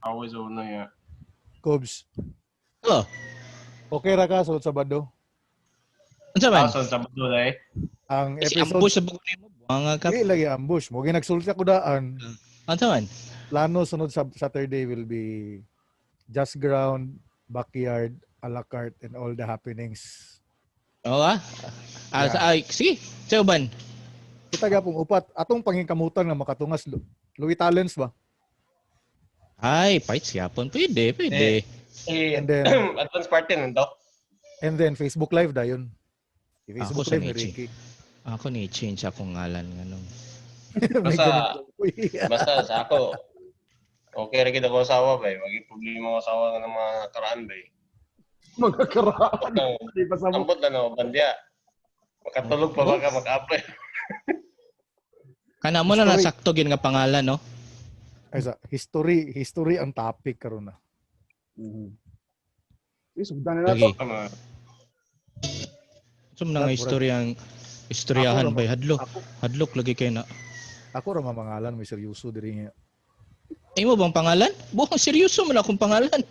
Always una ya. Cubs. Oh, Okay ra ka sulod Sabado? unsa man? Asan sa Sabado eh? Ang Si episode ambush sa bugon nimo. Buanga ka. dili lagi ambush. Mo ginagsulti ako daan. Unsa man? Plano sunod sa Saturday will be just ground, backyard, a la carte, and all the happenings. Oo ah. Ay, sige. Sa uban. Kita gyapong upat atong pangingkamutan nga makatungas Louis Talents ba? Ay, fights yapon. Pwede. And then advance party nito. and then Facebook Live dayon. Facebook Ako sa Live ni Nietzsche. Ricky. Ako ni change akong ngalan nganong. May Basta- ganito. Uy. Basta sa ako, okay rin kita ko asawa ba? Maging problema ko asawa ng mga karaan ba? Mga karaan. Di pa sa mo. Ambot na no, bandya. Makatulog pa ba ka mag-apply? Kana mo na Sorry. nasakto gid nga pangalan, no? Ay sa history ang topic karon na. Sugdan na Lagi. nato. Ano? So man nga istoryahan Ako bay Ako, hadlok lagi kay na. ako ra mamangalan may seryoso diri nga. Imo bang pangalan? Buong seryoso man akong pangalan.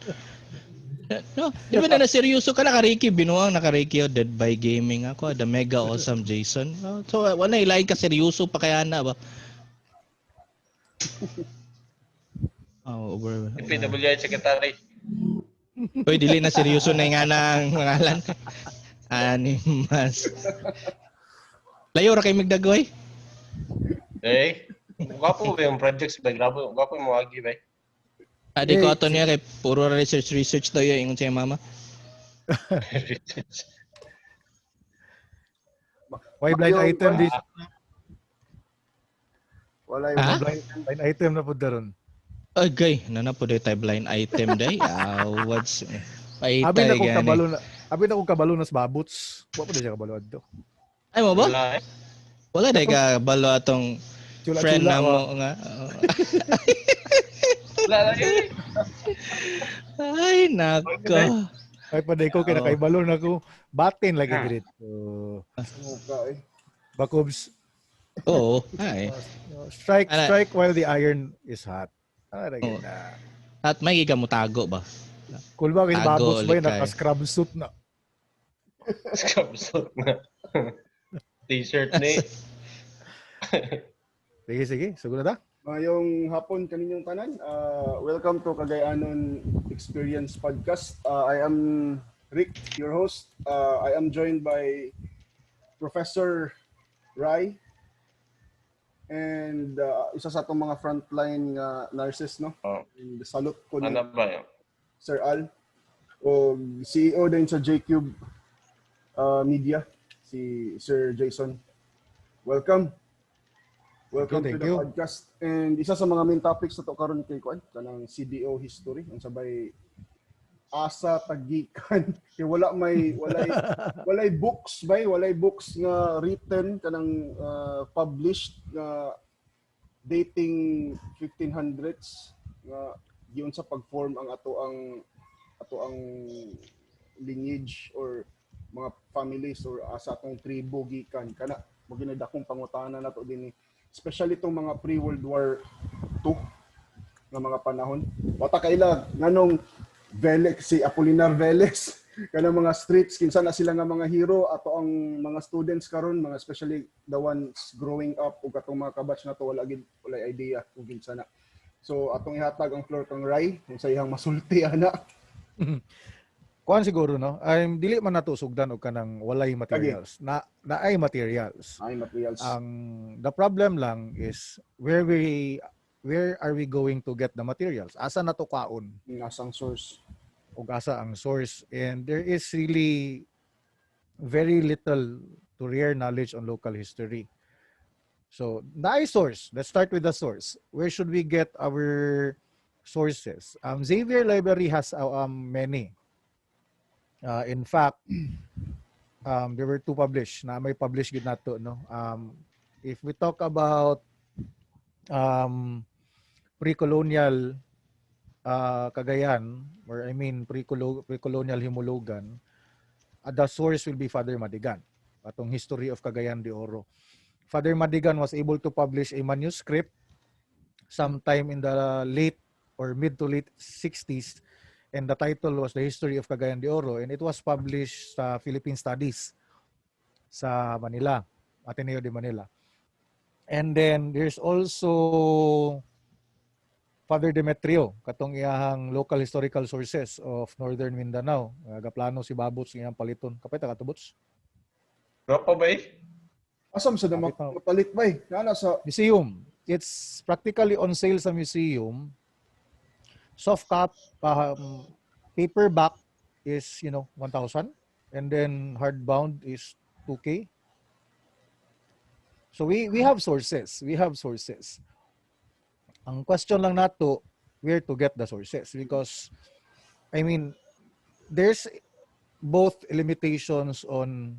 No, di ba na seryoso ka naka-Ricky binuang naka-Ricky Dead by Gaming ako, the mega awesome Jason. So wala ilain ka seryoso pa kaya na ba? Oh, over. PWI secretary. Oy, dili na seryoso na nga nang pangalan. Animas. Layo ra kay migdagoy. Eh, gwapo ba yung projects ba? Gwapo yung mga ba? Adi ko ato niya kay puro research daw yung ingon siya mama. Why blind Yung- item this? Wala Ha? yung Blind item na pud daron. Agay, nana po day blind item day. What's Abi na kung kabalo na. Abi na kung kabalo na sa babots. Wa pa siya kabalo adto. Ay mo ba? Wala eh. Wala day ka balo atong friend na mo nga. Wala lang eh. Ay nako. Ay paday ko kay nakaibalo na ko. Batin lagi dito. mukha eh. Bakobs, Oo. Ay. strike while the iron is hot. Ara Oo. na. At may giga mo tago ba? Cool ba kay Tago babots ba ulit kay. naka-scrub suit na. Scrubsuit na. T-shirt ni. Sige, sugod na ta. Mayong hapon kaninyong tanan. Welcome to Cagayanon Experience Podcast. I am Rick, your host. I am joined by Professor Rai and isa sa atong mga frontline nurses, no? Oh. And salute ko ni Ano ba yun? Sir Al o CEO din sa JCube Media, si Sir Jason. Welcome. Welcome Thank to the you. podcast. And isa sa mga main topics na to karon kay kuan kanang CDO history ang sabay asa tagikan kay walay books walay books nga written kanang published nga dating 1500s nga giun sa pag-form ang ato ang lineage or mga families or asa atong tribo gikan kana mo ginadakong pangutana nato dinhi especially itong mga pre-World War II nga mga panahon. Wata kaila nganong Velez, si Apolinar Velez, kanang mga streets, kinsa na sila nga mga hero ato ang mga students karon, mga especially the ones growing up ug atong mga kabatch na to wala idea kung kinsa na. So atong ihatag ang floor kang Rai kung sa iyang masulti ana. Kuan siguro no. Dili man nato sugdan og kanang walay materials. Naay materials. Ay materials. The problem lang is where are we going to get the materials? Asa nato kaon? Asang source. Ug asa ang source? And there is really very little to rare knowledge on local history. So, naay source. Let's start with the source. Where should we get our sources? Xavier Library has many. In fact, there were two published na may published gid nato no. If we talk about pre-colonial Cagayan, or I mean pre-colonial Himulugan, the source will be Father Madigan, atong History of Cagayan de Oro. Father Madigan was able to publish a manuscript sometime in the late or mid to late 60s, and the title was The History of Cagayan de Oro, and it was published sa Philippine Studies sa Manila, Ateneo de Manila. And then there's also Father Demetrio, katong iyahang local historical sources of Northern Mindanao. Gaplano si Babots ngayang paliton. Kapay ta katubots? Ropa ba eh? Asam sa naman palit ba eh? Nana sa Museum. It's practically on sale sa museum. Soft paperback is 1,000, and then hardbound is 2K. So we have sources. We have sources. Ang question lang nato, where to get the sources, because I mean there's both limitations on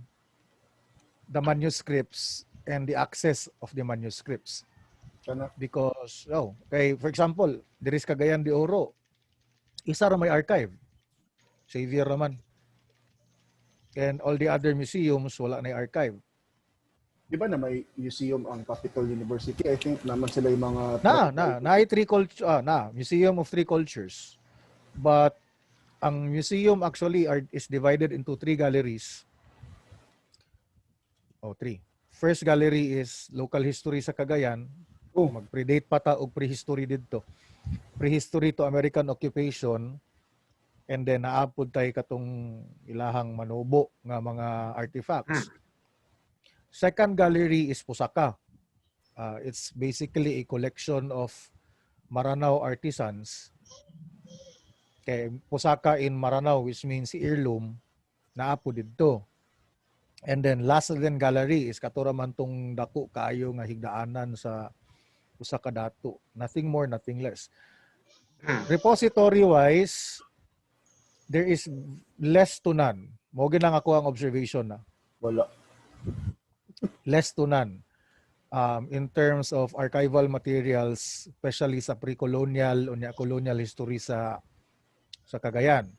the manuscripts and the access of the manuscripts. kana. Because, for example, there is Cagayan de Oro. Isa ra may archive. Xavier raman. And all the other museums, wala na archive. Di ba na may museum ang Capital University? I think naman sila yung mga... Museum of Three Cultures. But ang museum actually is divided into 3 galleries. Three. First gallery is local history sa Cagayan. Mag-predate pa ta og prehistory didto. Prehistory to American occupation, and then naapod tay katong ilahang manobo nga mga artifacts. Second gallery is Pusaka. It's basically a collection of Maranao artisans. Kay Pusaka in Maranao, which means heirloom, naapod didto. And then last din gallery is katuraman tong dako kaayo nga higdaanan sa usa ka dato. Nothing more, nothing less. Repository-wise, there is less to none. Mo lang ako ang observation na. Wala. Less to none. In terms of archival materials, especially sa pre-colonial o colonial history sa Cagayan.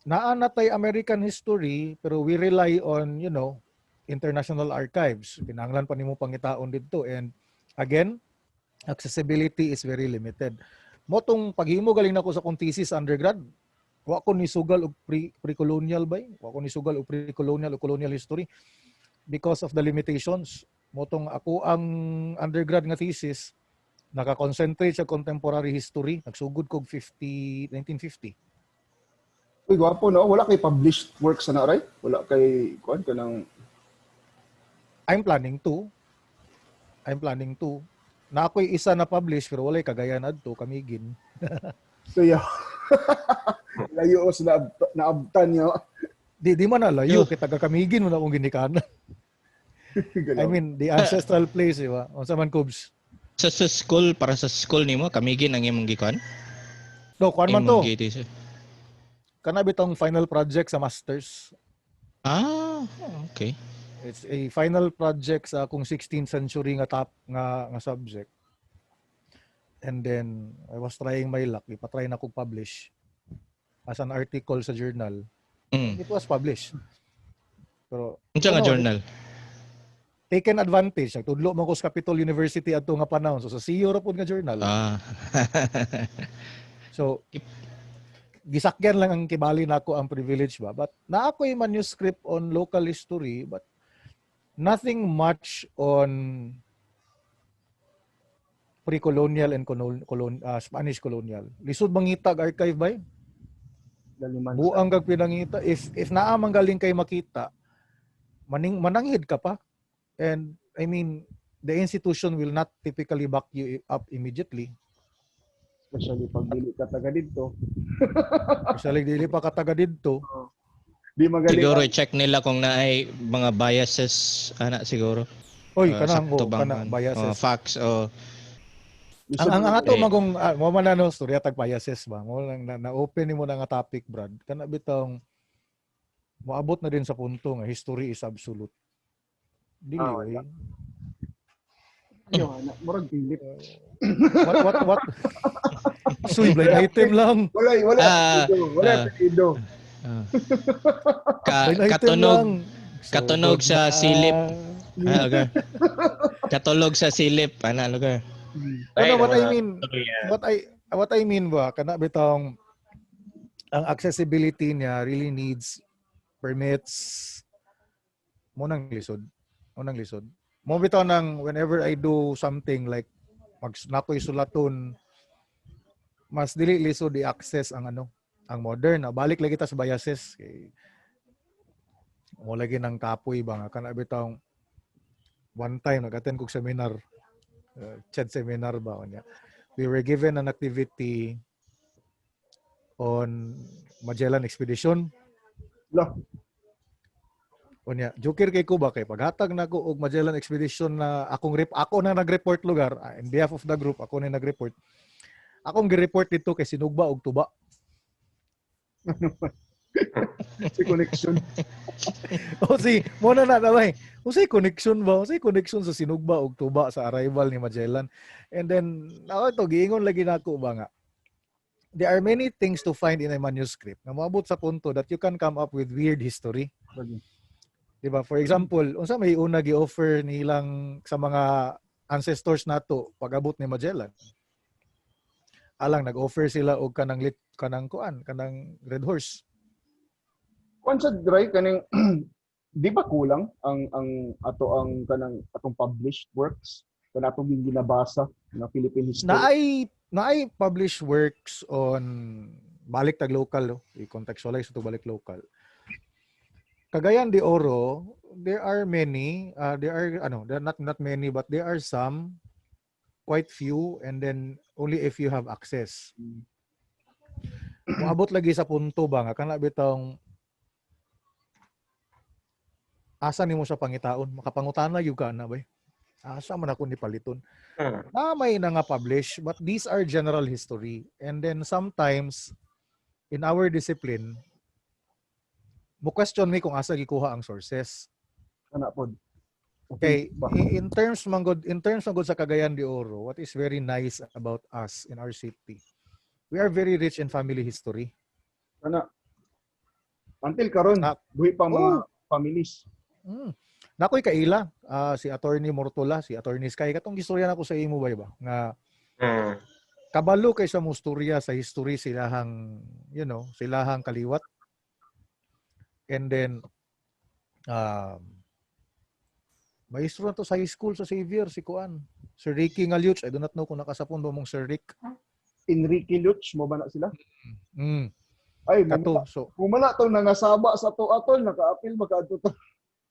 Naana tay American history, pero we rely on, international archives. Pinanglan pa nimo pangitaon dito, and again, accessibility is very limited. Motong paghimo galing nako sa kong thesis undergrad, wa ko ni sugal og pre-colonial bay, wa ko ni sugal og pre-colonial o colonial history because of the limitations. Motong ako ang undergrad nga thesis naka-concentrate sa contemporary history, nagsugod kog 1950. Uy, gwapo no? Wala kay published works na right? Wala kay kuan ka ng... I'm planning to. Na ako'y isa na publish pero walay Cagayan adto kamigin. So yeah. Layo os naabtan niyo. Di man na layo kay taga kamigin mo na akong ginikanan. I mean, the ancestral place, di ba? Unsa man kubs? Sa school, para sa school nimo kamigin ang imong gikuan? No, kuan man to. Imong Kana bitong final project sa masters. Okay. It's a final project sa akong 16th century nga subject. And then I was trying my luck, ipatry na kog publish as an article sa journal. It was published. Pero unsa nga journal? Taken advantage. Nagtudlo man ko sa Capital University adto nga panahon. So sa CEO ra pud nga journal. So gisakyan lang ang kibali nako ang privilege ba. But na ako yung manuscript on local history, but nothing much on pre-colonial and Spanish colonial. Lisod mangitag archive ba? Buang kag pinangita. If naa man galing kay makita, mananghid ka pa. And I mean, the institution will not typically back you up immediately. Especially pag dili ka taga didto. Especially dili pa ka taga didto. Di magaling. Siguro i-check nila kung naay mga biases siguro. Oy, kanang biases. Facts o ang ato magong mo man ano storya tag biases ba. Mo lang na-open nimo na nga topic, Brad. Kana bitong moabot na din sa punto nga history is absolute. Dili way. Yo, murag pilit. What? Suy, blind item lang. Wala pedido. Katunog sa silip. Okay. Katulog sa silip, lugar. What I mean, what I mean ba, kana bitong ang accessibility niya really needs permits mo nang lisod. Mo nang lisod. Mo bitaw nang whenever I do something like nakoy sulaton, mas dili lisod i-access ang ang modern. Balik lagi ta sa biases kay mo lagi ng kapoy ba nga kana bitaw one time nag-attend kog seminar, CHED seminar ba niya. We were given an activity on Magellan Expedition. Lah, Unya, jokir kay ko ba kay paghatag nako og Magellan Expedition na ako na nag-report lugar, in behalf of the group ako na nag-report. Akong gi-report dito kay sinugba og tuba. si connection. O si mo na damay. Usay connection ba? Usay connection sa sinugba og tuba sa arrival ni Magellan. And then ako to giingon lagi nako ba nga. There are many things to find in a manuscript na moabot sa punto that you can come up with weird history. Diba? For example, unsa may una gi-offer nilang sa mga ancestors nato pag-abot ni Magellan. Alang nag-offer sila og kanang Red Horse. Kung sa dry kaning di ba kulang ang kanang atong published works kana atong ginabasa na Philippine history? Naay published works on balik tag local, i-contextualize to balik local. Cagayan de Oro, there are many, there are not many, but there are some, quite few, and then only if you have access. Moabot lagi sa punto ba nga kana bitong asa nimo sa pangitaon, makapangutana yung ka na ba? Asa man ako ni paliton. May na nga publish, but these are general history. And then sometimes, in our discipline, mo question me kung asa gikuha ang sources. Kana pod. Okay, in terms manggod sa Cagayan de Oro, what is very nice about us in our city, we are very rich in family history. Kana until karon buhi pa mga families. Nakoy kaila, si Attorney Mortola, si Attorney Sky, katong istorya nako sa imo ba nga kabalo kay sa mustorya sa history silahang silahang kaliwat. And then maestro na to sa high school sa Xavier si Kuan, Sir Ricky Ngaliuch. I do not know kung nakasapon mo mong Sir Rick. Enrique Luch mo ba na sila? Ay, kato. So, kumana to nangasaba sa to atol naka-apil magadto to.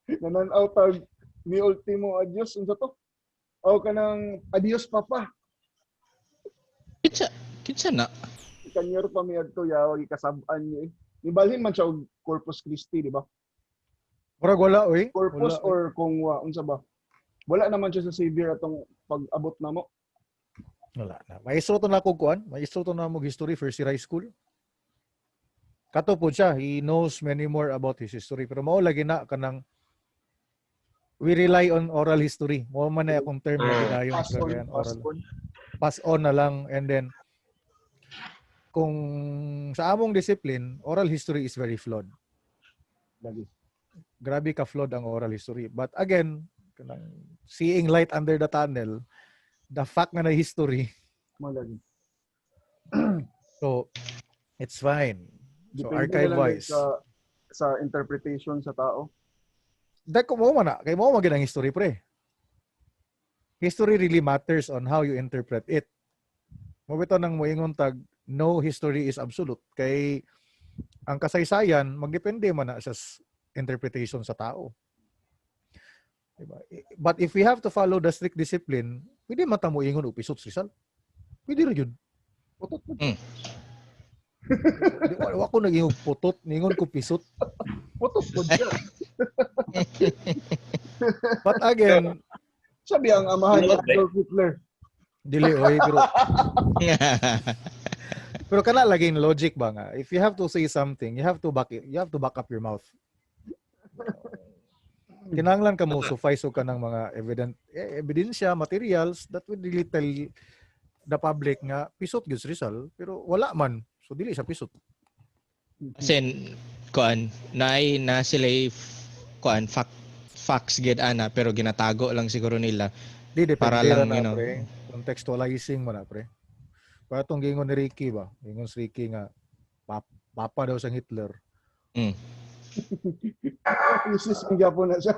Nanan-out tag ni ultimo adios unsa to? O kanang adios papa. Kitsa na. Kanyer pa mi adto yaw ikasab-an niyo. Ibalhin man siya og Corpus Christi, di ba? murag wala oy. Corpus or kung unsa ba? Wala naman siya sa Xavier atong pag-abot namo. Wala na. Maestro to na ko kuan, maestro to na mo history first year high school. Kato po siya, he knows many more about his history, pero mao lagi na kanang we rely on oral history. Mo man na akong term na ginayon sa oral. Pass on na lang, and then kung sa among discipline, oral history is very flawed. Grabe ka flawed ang oral history. But again, seeing light under the tunnel, the fact nga na history, so it's fine. So archive-wise. Sa interpretation sa tao. Dahil kung mo man na, kaya mo maging ang history pre. History really matters on how you interpret it. Mabito nang moingon tag, no history is absolute. Kay ang kasaysayan, magdepende man na sa interpretation sa tao. Diba? But if we have to follow the strict discipline, pwede man ta moingon og pisot Rizal. Pwede rin yun. Putot mo. Wala ko naging putot, ningon ko pisot. Putot po dyan. But again, sabi ang amahan ni Adolf Hitler. Dili oy pero kana laging logic ba nga, if you have to say something, you have to back up your mouth. Kinahanglan ka mo suffice og kanang mga ebidensya, materials that would really tell the public nga pisot gyud Rizal, pero wala man, so dili siya pisot. Kasi kuan na sila kuan facts gid ana pero ginatago lang siguro nila Di depende para lang na, you know pre. Contextualizing mo na pre. Para itong gingon ni Ricky ba? Gingon si Ricky nga, papa daw sa Hitler. Isis ang gyapon na siya.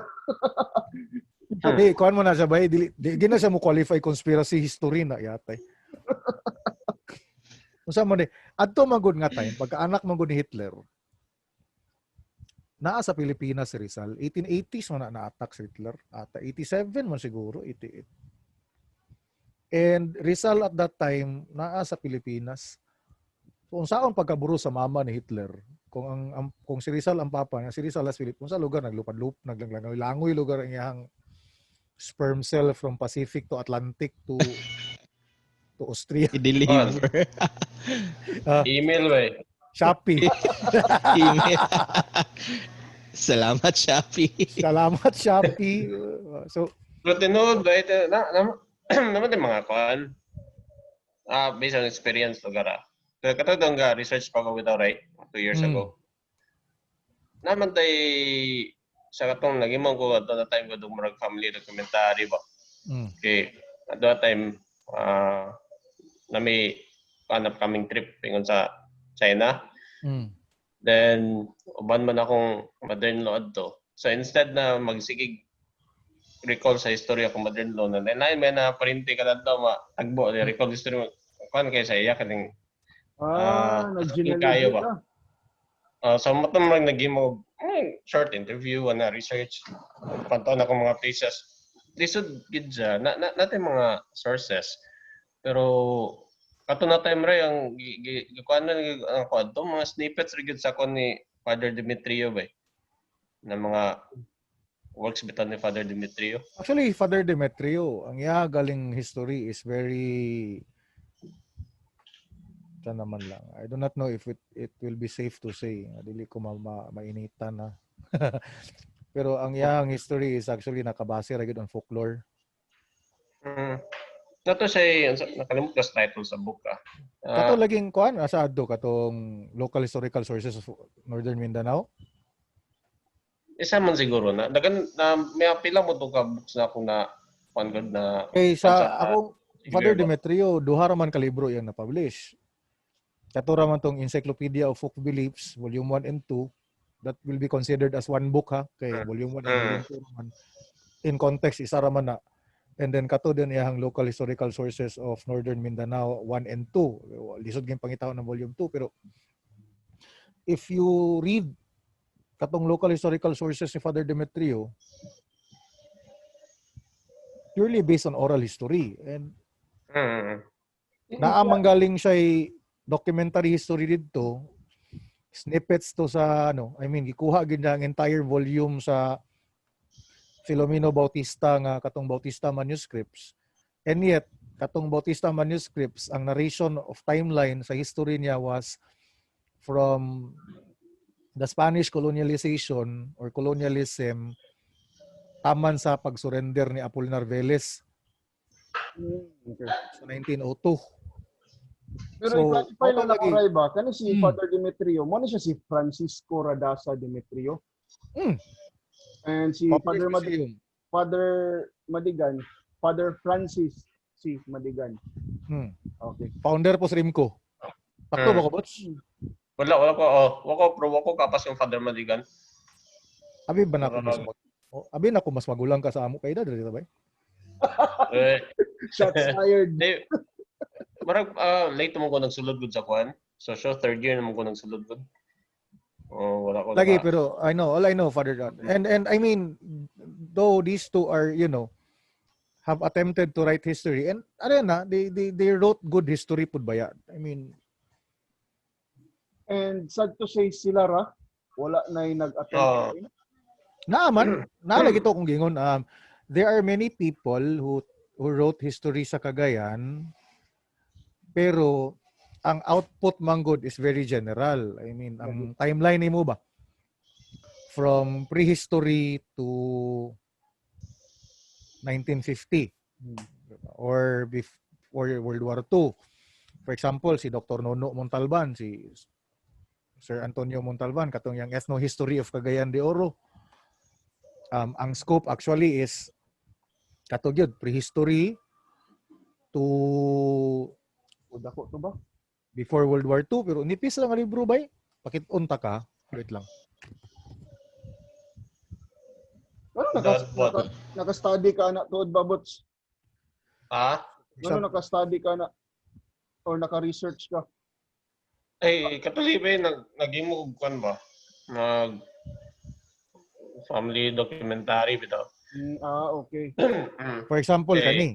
Di, kuhan mo na siya ba? Di na siya mo qualify conspiracy history na yatay. Unsa mo ni? Adto magud nga time, pagka-anak magud ni Hitler, naa sa Pilipinas si Rizal. 1880s man na-attack si Hitler. Ata 87 man siguro, 88. And Rizal at that time, naa sa Pilipinas. So, kung saan pagkaburo sa mama ni Hitler, kung si Rizal ang papa niya, si Rizal as Philip, kung sa lugar, naglangoy lugar ang iyang sperm cell from Pacific to Atlantic to Austria. I-deliver. Email ba eh. Shopee. Email. Salamat, Shopee. Salamat, Shopee. So, Pero tinood ba ito, naman din mga kuan. Based on experience to gara. Pero katong nga research pa ko bitaw right 2 years ago. Naman tay sa katong nagimong ko ato na time ko dug murag family documentary ba. Okay. At that time na may upcoming trip pingon sa China. Then uban man akong mother-in-law adto. So instead na magsigig recall sa history akong mother-in-law na then may na parinti ka daw matagbo recall history kan kay sa iya kaning nag-genealogy ba? ka. So matong nagimo short interview na research pantaon ako mga places lisod gid siya natin mga sources pero kato na time ray ang gikuan na ang kwadto mga snippets rig sa kon ni Father Demetrio ba na mga works bitan ni Father Demetrio. Actually, Father Demetrio, ang iya galing history is very naman lang. I do not know if it will be safe to say. Dili ko mainitan na. Pero ang iyang history is actually nakabase ra gyud on folklore. Nato say nakalimot ka sa title sa book ka. Kato laging kuan asa adto katong local historical sources of Northern Mindanao. Isa man siguro na dagan na may pila mo to ka books na ako na kuan gud na sa ako Father Demetrio duha ra man ka libro yang na-publish. Kato ra man tong Encyclopedia of Folk Beliefs volume 1 and 2 that will be considered as one book ha kay volume 1 and volume 2 man in context isa ra man na. And then kato din iyang local historical sources of Northern Mindanao 1 and 2. Lisod gyud pangitaw ng volume 2 pero if you read katong local historical sources ni Father Demetrio purely based on oral history and naamang galing siya documentary history dito snippets to sa gikuha gid ang entire volume sa Filomeno Bautista nga katong Bautista manuscripts and yet katong Bautista manuscripts ang narration of timeline sa history niya was from the Spanish colonialization or colonialism taman sa pagsurrender ni Apolinar Velez sa 1902. Pero i-clarify lang ako ray ba kani si Father Demetrio mo siya si Francisco Radasa Demetrio. And si Father Madigan, Father Francis C. Madigan. Okay. Founder po sa Rimco. Takto ba ko, Bots? Wala ko kapas yung Father Madigan. Abi ba na ako mas magulang ka sa amo kay dad dito ba? Shots fired. Marag late mo ko nagsulod gud sa kwan. So third year naman ko nagsulod gud. Wala ko. Lagi pero all I know Father John. And I mean though these two are have attempted to write history and they wrote good history pud ba yan? I mean and sad to say sila ra wala na nag-attempt. Naalagi to kung gingon there are many people who wrote history sa Cagayan pero ang output manggod is very general. I mean, ang timeline nimo ba from prehistory to 1950 or before World War II. For example, si Dr. Nono Montalban, si Sir Antonio Montalban, katong yung Ethnohistory of Cagayan de Oro. Ang scope actually is katong yun, prehistory to O dako to ba? Before World War II, pero nipis lang ang libro bay. Pakitunta ka. Wait lang. Ano That's what- naka-study ka na tuod ba, Bots? Ah? Ano naka-study ka na or naka-research ka? Ay, katuloy ba yun, nag-imog kan ba? Nag family documentary bitaw. Okay. For example, Okay. kani.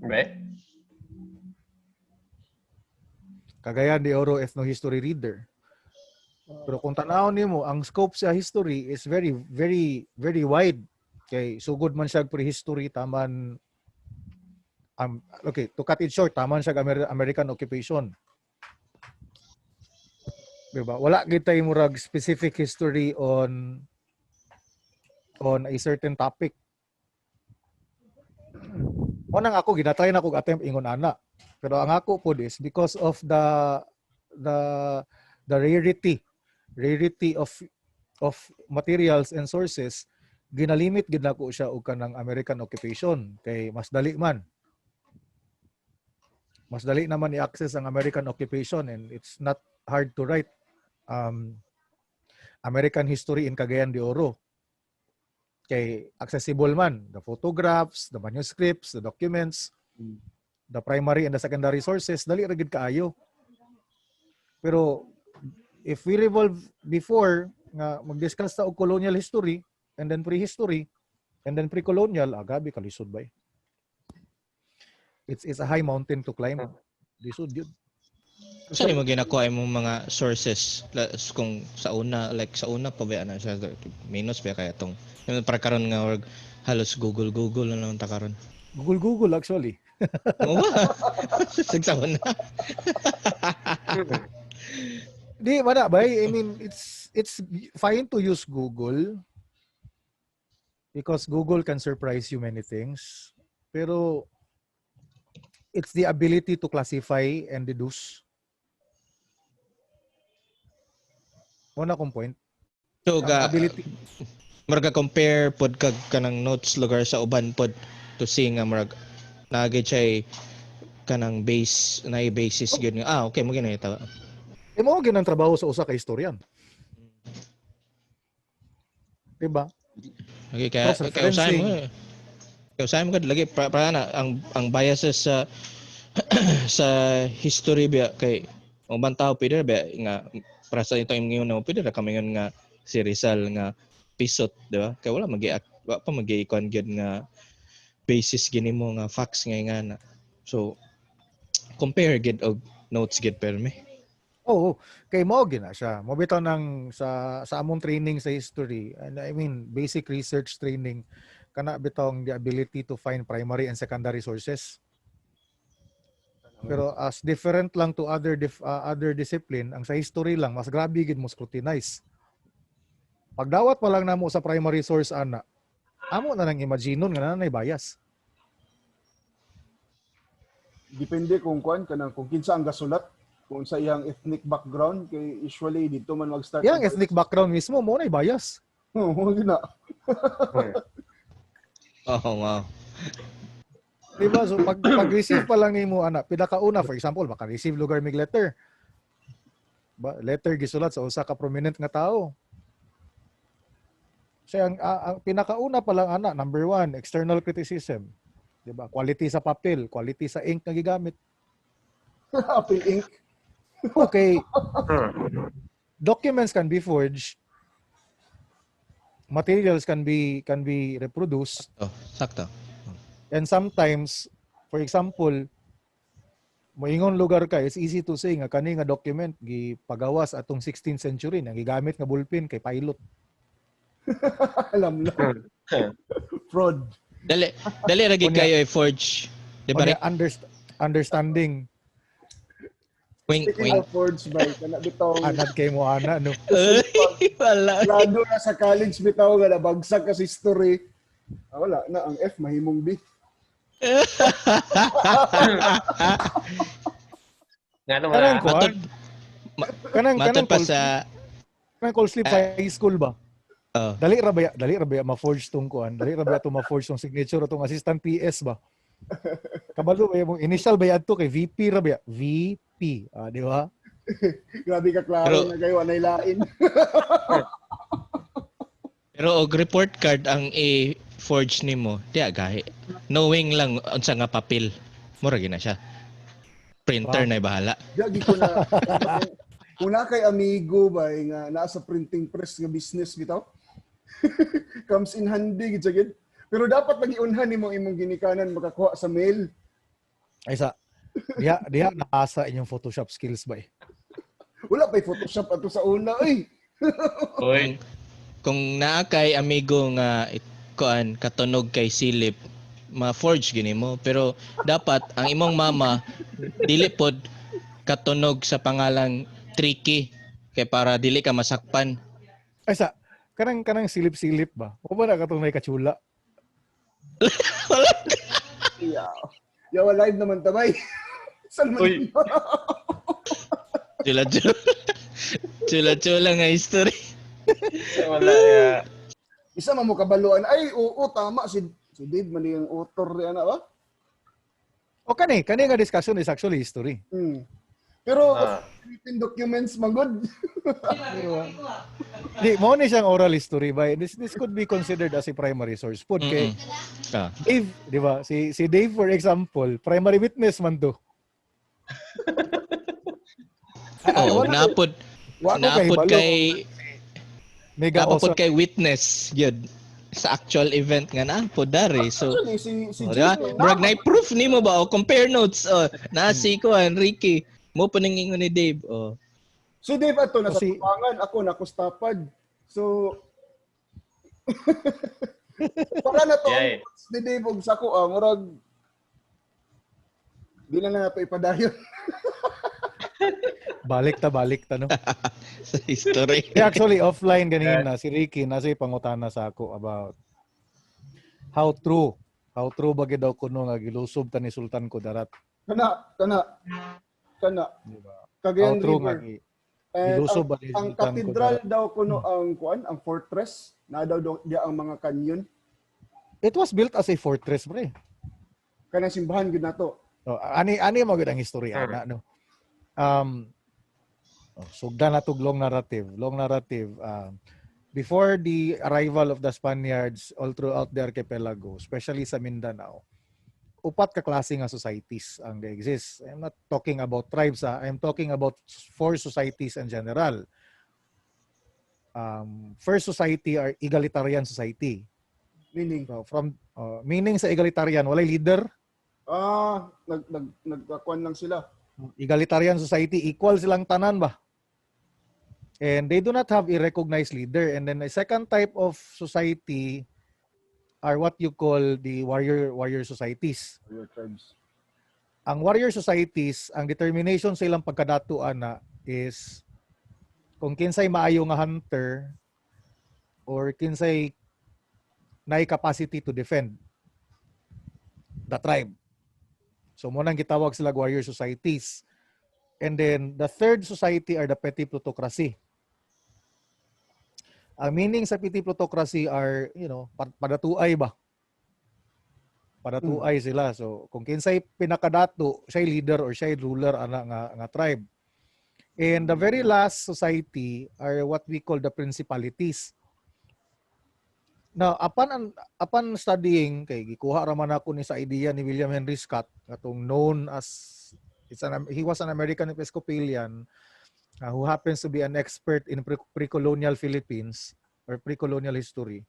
Be? Cagayan de Oro Ethnohistory Reader. Pero kung tanaw nimo, ang scope sa history is very, very, very wide. Kay sugod man siya prehistory, taman okay, to cut it short, taman siya American occupation. Diba? Wala gid tay murag specific history on a certain topic. Unang ako ginatry na kog attempt ingon ana. Pero ang ako po is because of the rarity of materials and sources, ginalimit gid nako siya og kanang American occupation kay mas dali man. Mas dali naman i-access ang American occupation and it's not hard to write American history in Cagayan de Oro. Kay accessible man, the photographs, the manuscripts, the documents, the primary and the secondary sources, dali ra gid kaayo. Pero if we revolve before nga mag-discuss ta og colonial history and then prehistory and then pre-colonial, agabi kalisod bay. It's a high mountain to climb. Lisod yun. Saan mo ginakuha imong mga sources kung sa una pa ba na siya minus ba kaya tong para karon nga org halos Google na lang ta karon. Google actually. Oo ba? Sa una. Di mana bay, I mean it's fine to use Google because Google can surprise you many things. Pero it's the ability to classify and deduce. Una kong point. So Ang ga ability. marga compare pod kag kanang notes lugar sa uban pod to see nga marag naagay siya kanang base na basis gyud nga okay mo gina ita. Mo ginang trabaho sa usa ka historian. Diba? Okay kaya Cross-referencing. usahay mo lagi para na ang biases sa sa history ba kay ang bantao pwede ba nga para sa ito yung ngayon na pwede na kami ngayon nga si Rizal nga pisot, di ba? Kaya wala pa mag-i-icon gyud nga basis gini mo nga facts nga na. So compare gid og notes gid permi. Oo, kay mo gina siya. Mo bitaw nang sa among training sa history, and I mean basic research training, kana bitong the ability to find primary and secondary sources. Pero as different lang to other discipline, ang sa history lang mas grabe gid mo scrutinize. Pagdawat pa lang namo sa primary source ana, amo na nang imaginon nga nanay bias. Depende kung kung kinsa ang gasulat, kung sa iyang ethnic background kay usually dito man mag-start. Yang ethnic background mismo mo nay bias. Oo, gina. Oh, wow. Diba? So pag-receive pa lang nimo ana, pinakauna for example, maka-receive lugar mig letter. Letter gisulat sa usa ka prominent nga tawo. So ang pinakauna pa lang ana, number 1, external criticism. Diba? Quality sa papel, quality sa ink nga gigamit. Apple ink. Okay. Documents can be forged. Materials can be reproduced. Sakto. And sometimes, for example, moingon lugar ka, it's easy to say nga kani nga document gipagawas atong 16th century nang gigamit nga ballpen kay pilot. Alam lang. Fraud. Dali ra gid kayo i-forge. Di ba? Onya, understanding Speaking Wing. of words, by kana bitaw anad kay mo ana no. Wala. lado na sa college bitaw nga nabagsak kasi history. Wala na ang F mahimong B. Nga naman. Kanang ko, kanang Matod pa call, sa kanang call slip sa high school ba? oh. Dali ra ba ma-forge tong kuan? Dali ra ba to ma-forge tong signature atong assistant PS ba? Kabalo ba yung initial ba yan to kay VP ra ba? VP. Ah, di ba? Grabe ka Pero- klaro na kayo, anay lain. Pero og report card ang i-forge nimo, diya gahi. Knowing lang unsa nga papel, mura gina siya. Printer Wow. na bahala. Gagi ko na, kung na kay amigo ba, nga nasa printing press nga business bitaw, comes in handy, gid siya gid. Pero dapat lagi unhan nimo imong ginikanan makakuha sa mail. Ay sa diha nakasa inyong Photoshop skills ba eh. Wala pa'y Photoshop ato sa una, ay. Uy, Kung naa kay amigo nga kuan katunog kay silip, ma-forge gini mo, pero dapat ang imong mama dili pod katunog sa pangalang tricky kay para dili ka masakpan. Ay sa kanang silip-silip ba? O ba na katong may katsula? Yeah. Yawa live naman tabay. Saan man Uy. yun? Chula-chula. Chula-chula nga history. wala ya. Isa man mo kabaluan. Ay, oo, tama. Si Dave man yung author yan, ba? O kani nga discussion is actually history. Hmm. Pero, Ah. written documents, magod. Di mo ni siyang oral history ba? This could be considered as a primary source. Pud kay Ah. Dave, di ba? Si Dave for example, primary witness man to. Oh, wala- napod wala napod hibalo. kay Mega napod awesome. kay witness yun sa actual event nga napod dari. So Actually, si oh, diba? Jimmy, Brag na proof nimo ba o compare notes nasi ko Enrique mo paningingon ni Dave oh. si Dave ato nasa Si- tubangan, ako nakustapad. So, para na to, Yay. ni Dave og sako, murag, di na nato ipadayon. Balik ta no. Sa history. Actually offline ganina si Ricky nasa pangutana sa ako about how true ba gid daw kuno nga gilusob ta ni Sultan Kudarat. Kana. Di ba? Cagayan How true nga River. And gilusob ba ni ang Sultan katedral Kudarat. daw kuno ang fortress, na daw diya ang mga canyon. It was built as a fortress, pre. Kanang simbahan gid nato. So, ani mo gid ang istorya na no. Sugdan na tog long narrative. Before the arrival of the Spaniards all throughout the archipelago, especially sa Mindanao, upat ka klase nga societies ang exist. I'm not talking about tribes. I'm talking about four societies in general. First society are egalitarian society. Meaning, So meaning sa egalitarian, walay leader. nagkakuan lang sila. Egalitarian society, equal silang tanan ba? And they do not have a recognized leader. And then the second type of society are what you call the warrior societies. Your tribes. Ang warrior societies, ang determination sa ilang pagkadatuan na is kung kinsay maayo nga hunter or kinsay naay capacity to defend the tribe. So mo nang gitawag sila warrior societies. And then the third society are the petty plutocracy. Ang meaning sa petty plutocracy are, padatuay ba? Padatuay sila. So kung kinsay pinakadato, siya leader or siya ruler ana nga tribe. And the very last society are what we call the principalities. Now, upon studying kay gikuha ra man ako ni sa idea ni William Henry Scott katong known as he was an American Episcopalian who happens to be an expert in pre-colonial Philippines or pre-colonial history.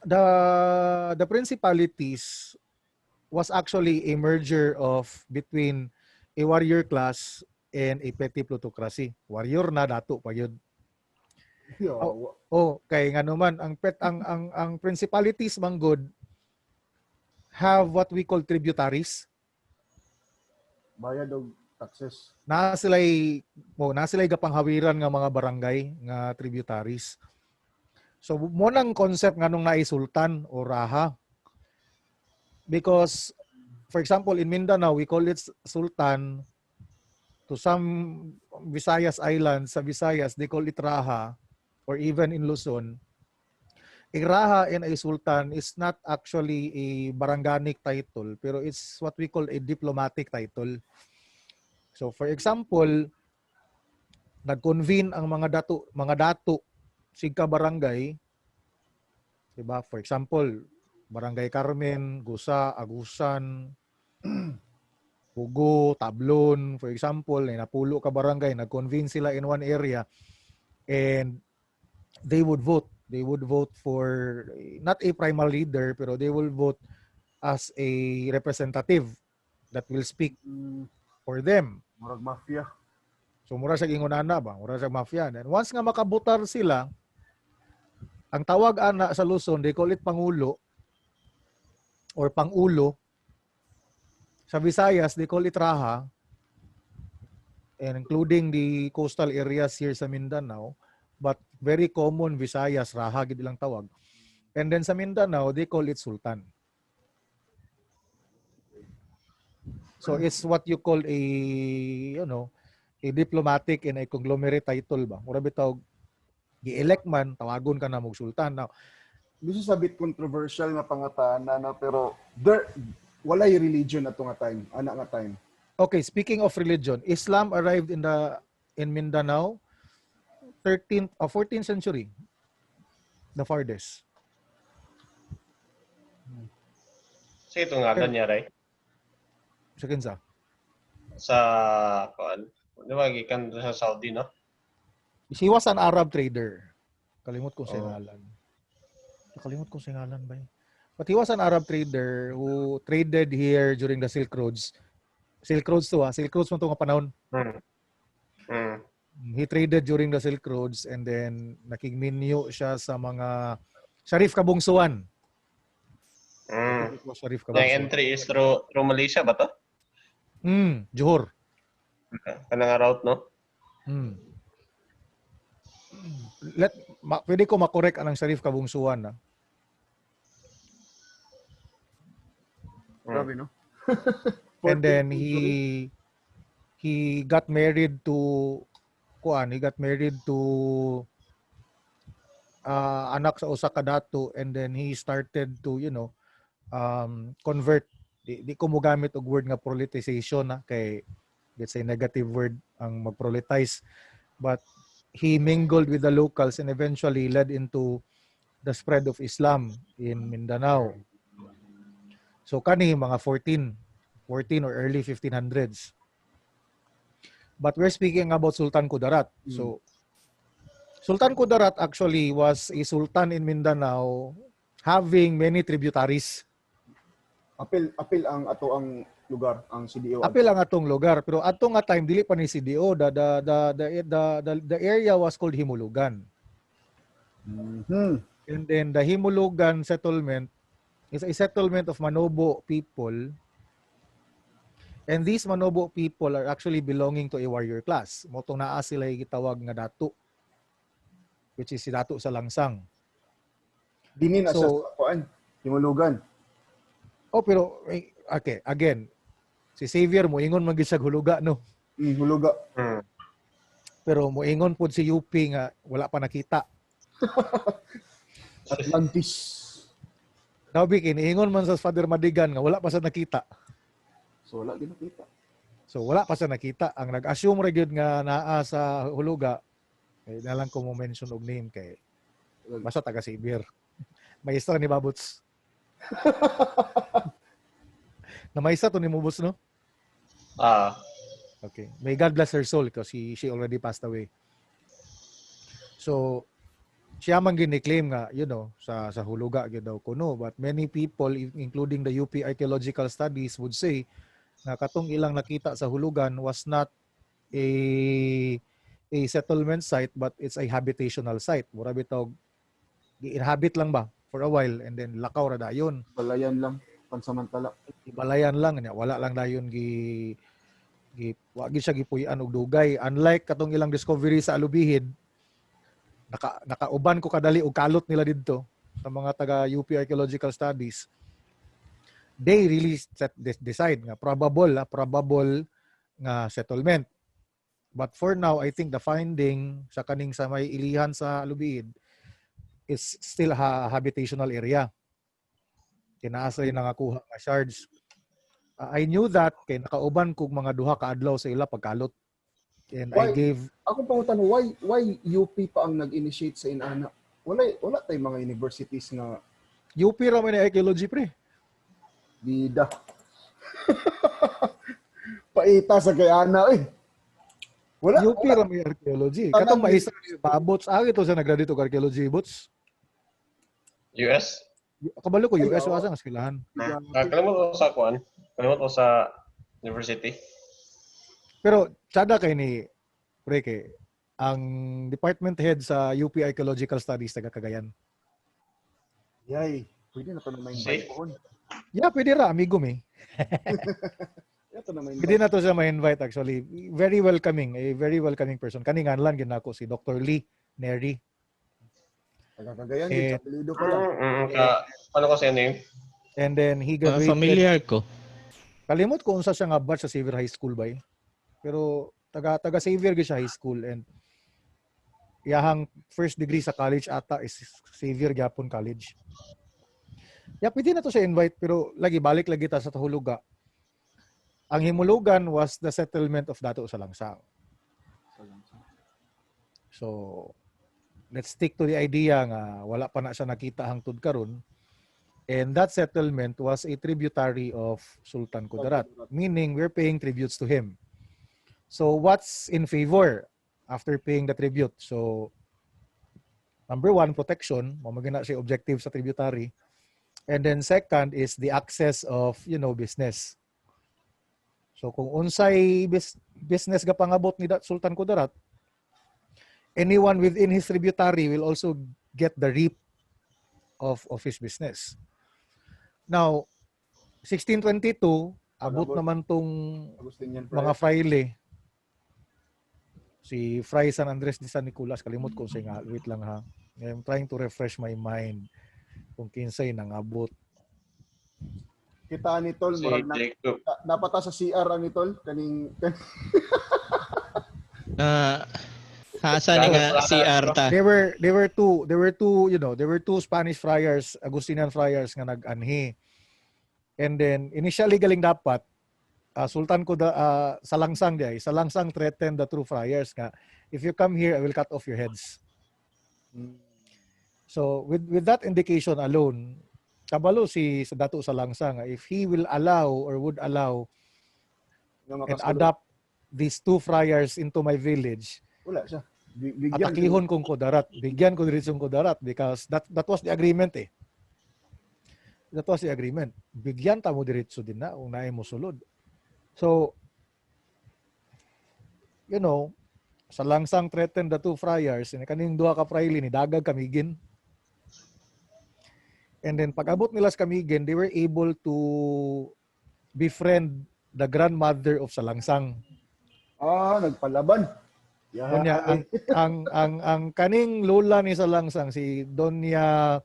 The principalities was actually a merger of between a warrior class and a petty plutocracy. Warrior na dato pa yun. Kay nga naman ang principalities manggod have what we call tributaries. Bayad og taxes. Na sila'y gapanghawiran nga mga barangay nga tributaries. So mo nang concept nga nung naay sultan o raha. Because for example in Mindanao we call it sultan. To some Visayas islands, sa Visayas they call it raha. Or even in Luzon, a Raha and a Sultan is not actually a barangganic title, pero it's what we call a diplomatic title. So for example, nag-convene ang mga dato sigka barangay, diba? For example, Barangay Carmen, Gusa, Agusan, Pugo, Tablon, for example, napulo ka barangay, nag-convene sila in one area and they would vote. They would vote for not a primary leader, pero they will vote as a representative that will speak for them. Murag mafia. So mura sa ingunana ba? Mura sa mafia. And once nga makabutar sila, ang tawag ana sa Luzon, they call it Pangulo or Pangulo. Sa Visayas, they call it Raha. And including the coastal areas here sa Mindanao. But very common Visayas, Raha, gid lang tawag. And then sa Mindanao, they call it Sultan. So it's what you call a, a diplomatic and a conglomerate title ba? Mura bitaw gi-elect man, tawagon ka na mong Sultan. Now, This is a bit controversial nga pangatanan na pero walay religion ato nga time, ana nga time. okay, speaking of religion, Islam arrived in Mindanao 13th or 14th century. The farthest. So ito nga niya, right? Sa kinsa? Sa, kuan, di ba, gikan sa Saudi, no? He was an Arab trader. Kalimot kong Oh. singalan. Kalimot kong singalan ba? But he was an Arab trader who traded here during the Silk Roads. Silk Roads to Silk Roads mo itong panahon. He traded during the Silk Roads and then nakigminyo siya sa mga Sharif Kabungsuan. It was Sharif Yung Kabungsuan. entry is through Malaysia ba to? Johor. Kanang route, no? Pwede ko makorek anang Sharif Kabungsuan. Na. Grabe no. And then he got married to anak sa usa ka dato and then he started to convert. Di ko mo gamit og word nga politicization kay it's a negative word ang mag-proletize, but he mingled with the locals and eventually led into the spread of Islam in Mindanao. So kani mga 14 or early 1500s. But we're speaking about Sultan Kudarat. So Sultan Kudarat actually was a sultan in Mindanao having many tributaries. Apil ang ato ang lugar, ang CDO. Apil ang atong lugar, pero ato nga time dili pa ni CDO, the area was called Himulugan. And then the Himulugan settlement is a settlement of Manobo people. And these Manobo people are actually belonging to a warrior class. Motong naa sila gitawag nga dato, which is si Dato sa Langsang. Dinin asa So- kuan, Himulugan. Pero okay, again, si Xavier mo ingon man gid siya huluga no. Huluga. Pero moingon pod si UP nga wala pa nakita. Atlantis. Nabi kiniingon man sa Father Madigan nga wala pa sa nakita. So wala gyud nakita. So wala pa sa nakita. Ang nag-assume ra gyud nga naa sa huluga, nalang ko mo mention og name kay basta taga Xavier. Maestra ni Babots. Na maestra to ni Mubots no? Okay. May God bless her soul because she already passed away. So siya man gini-claim nga, sa huluga gyud daw kuno, but many people including the UP Archaeological Studies would say na katong ilang nakita sa hulugan was not a settlement site but it's a habitational site. Mura bitaw gi-inhabit lang ba for a while and then lakaw ra dayon. Balayan lang pansamantala. Ibalayan lang niya, wala lang dayon wagi siya gipuy-an og dugay. Unlike katong ilang discovery sa Alubihid, nakauban ko kadali og kalot nila didto sa mga taga UP Archaeological Studies. They really decide nga probable nga settlement. But for now, I think the finding sa kaning sa may ilihan sa Alubihid is still habitational area. Tinaasa rin nangakuha nga shards. I knew that kay nakauban kog mga duha ka adlaw sa ila pagkalot. And I Why? gave Ako pangutan, why UP pa ang nag-initiate sa inana? Wala tayong mga universities nga UP ra man ni archaeology pre. bida. Paita sa Guyana eh. Wala. UP ra may archaeology. Katong maestra ni Babots, ito sa nagradito og archaeology bots. US? Kabalo ko Ay, US oo. wasa nga eskwelahan. Kalimut ko sa kuan. Kalimut ko sa university. Pero tsada kay ni pre kay ang department head sa UP Archaeological Studies taga Cagayan. Yay. Pwede na to na ma-invite po. Yeah, pwede ra amigo mi. Ito na ma-invite. Pwede na to siya ma-invite actually. Very welcoming, a very welcoming person. Kaningan lang ginako si Dr. Lee Neri. Taga-Cagayan Eh, din, apelido pa lang. Ano ko sa name? And then he graduated. Familiar ko. Kalimot ko unsa siya nga batch sa Xavier High School ba eh. Pero taga Xavier gyud siya high school and iyahang first degree sa college ata is Xavier Gyapon College. Yeah, pwede na to siya invite pero lagi balik lagi ta sa Tahuluga. Ang himulugan was the settlement of Dato sa Langsang. So let's stick to the idea nga wala pa na siya nakita hangtod karon. And that settlement was a tributary of Sultan Kudarat, meaning we're paying tributes to him. So what's in favor after paying the tribute? So number one, protection. Mamagana siya objective sa tributary. And then second is the access of, business. So kung unsay business ga pangabot ni Sultan Kudarat, anyone within his tributary will also get the reap of his business. Now, 1622, abot naman tong Agustinian mga fraile. Si Fray San Andres de San Nicolas, kalimot ko siya nga, wait lang ha. I'm trying to refresh my mind kung kinsay nang abot. Kita ni Tol, Si murag Jacob. napata sa CR ni Tol kaning Hasa ni nga CR ta. There were two Spanish friars, Agustinian friars nga nag-anhi. And then initially galing dapat Sultan ko Salangsang diay. Salangsang threatened the true friars nga if you come here I will cut off your heads. So with that indication alone, kabalo si Dato Salangsang if he will allow or would allow and adopt these two friars into my village, wala siya. atakihon kong Kudarat. Bigyan ko diretsong Kudarat because that was the agreement eh. That was the agreement. Bigyan ta mo diretso din na kung naay mo sulod. So, Salangsang threatened the two friars and kaning duha ka fraile ni dagag kamigin. And then pag abot nila sa kamigin, they were able to befriend the grandmother of Salangsang. Nagpalaban. Kunya ang kaning lola ni Salangsang si Doña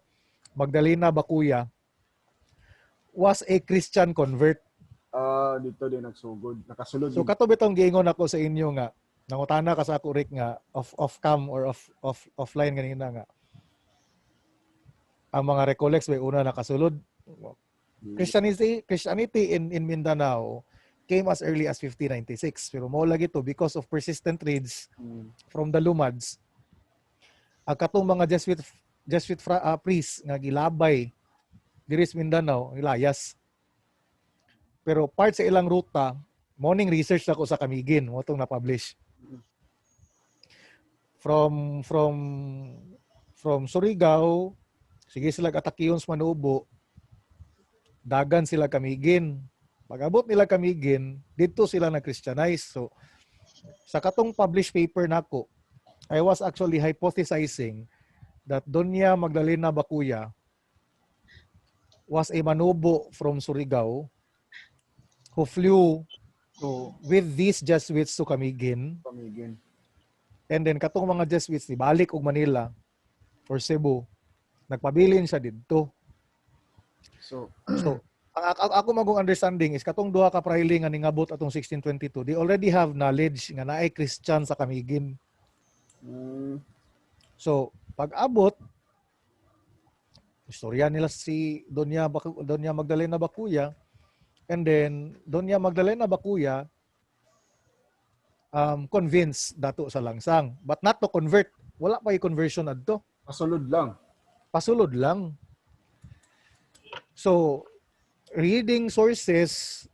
Magdalena Bacuya was a Christian convert. Dito din nakasulod. So kato bitong giingon ako sa inyo nga nangutana ka sa ako Rick nga off cam or offline kanina nga ang mga recollects may una nakasulod. Christianity in Mindanao came as early as 1596 pero mo lagi to because of persistent raids from the Lumads. Ang katong mga Jesuit priests nga gilabay diri sa Mindanao nilayas. Pero part sa ilang ruta, morning research ako sa Kamigin, mo itong na-publish. From Surigao, sige sila atakiyon sa Manubo, dagan sila Kamigin. Pag-abot nila Kamigin, dito sila na-Christianize. So, sa katong published paper nako, I was actually hypothesizing that Doña Magdalena Bacuya was a Manubo from Surigao who flew with these Jesuits to Camiguin. And then katong mga Jesuits ni balik og Manila or Cebu, nagpabilin siya didto. So ako magong understanding is katong duha ka fraile nga ningabot atong 1622, they already have knowledge nga naay Christian sa Camiguin. So pag abot Istorya nila si Doña Magdalena Bacuya, and then Doña Magdalena Bacuya convinced dato sa langsang, but not to convert. Wala pa conversion adto. Pasulod lang. Pasulod lang. So, reading sources,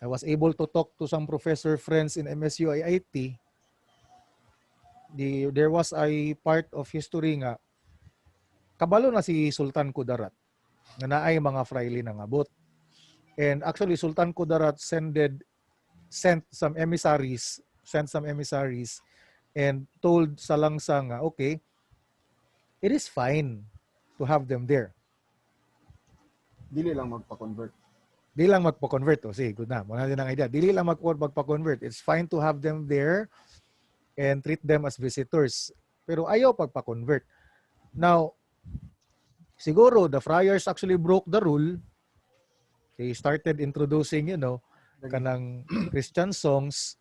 I was able to talk to some professor friends in MSU IIT. There was a part of history nga, kabalo na si Sultan Kudarat, na naay mga fraile na ngabot. And actually, Sultan Kudarat sent some emissaries and told sa langsang nga, okay, it is fine to have them there. Dili lang magpa-convert. Di lang magpa-convert. O, sige, good na. Wala din ang idea. Dili lang magpa-convert. It's fine to have them there and treat them as visitors. Pero ayaw pagpa-convert. Now, siguro, the friars actually broke the rule. They started introducing, kanang Christian songs,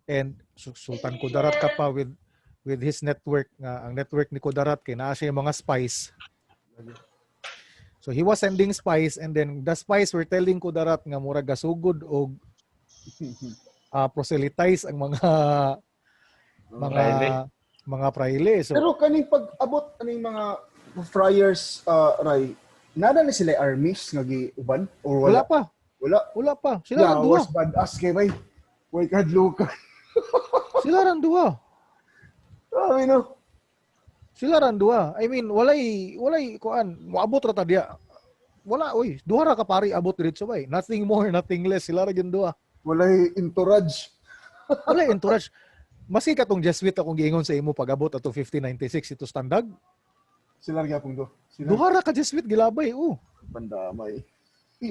and Sultan Kudarat ka pa with his network. Ang network ni Kudarat, kaya naa siya yung mga spies. So he was sending spies, and then the spies were telling Kudarat nga murag gasugod o proselytize ang mga praile. So, Pero kaning pag-abot aning mga friars, Ray, nada na sila armies nga giuban or wala pa. Wala. Wala pa. Sila ran duwa. Was badass kay bay. Way kadlukan. Sila ran duwa. Ay no. Sila ran duwa. I mean, walay kuan, moabot ra ta diya. Wala oy, duha ra ka pari abot diretso bay. Nothing more, nothing less. Sila ra gyud duwa. Walay entourage. Walay entourage. Masi katong Jesuit akong giingon sa imo pag-abot ato 1596 ito standard. Sila ra gyapon do. Sila Duha ra ka Jesuit gilabay, pandamay.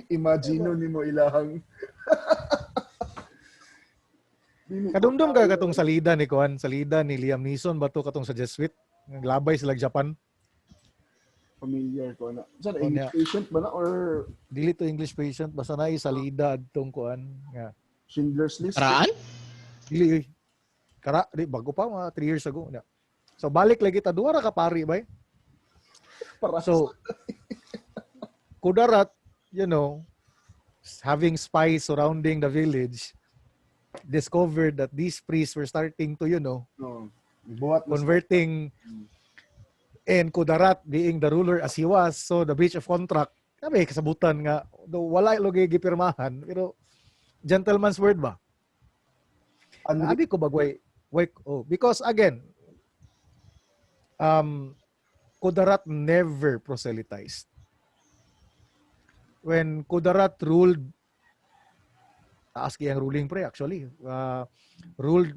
Imagine nimo ilahang Kadumdum ka katong salida ni Kuan, salida ni Liam Neeson bato katong sa Jesuit. Naglabay sila Japan. familiar ko na. Saan, Oh, English patient ba na or Dili to English patient basta na salida adtong Kuan nga. Schindler's List? Karaan? Dili bago pa mga 3 years ago. Yeah. So balik lagi ta duha ra ka pari bay. Para So Kudarat, having spies surrounding the village, discovered that these priests were starting to, no, buhat na converting, and Kudarat being the ruler as he was, so the breach of contract, sabi, kasabutan nga, wala lagi gipirmahan, pero gentleman's word ba? Sabi ko bagway, because again, Kudarat never proselytized. When Kudarat ruled, taas kayang ruling pre actually, ruled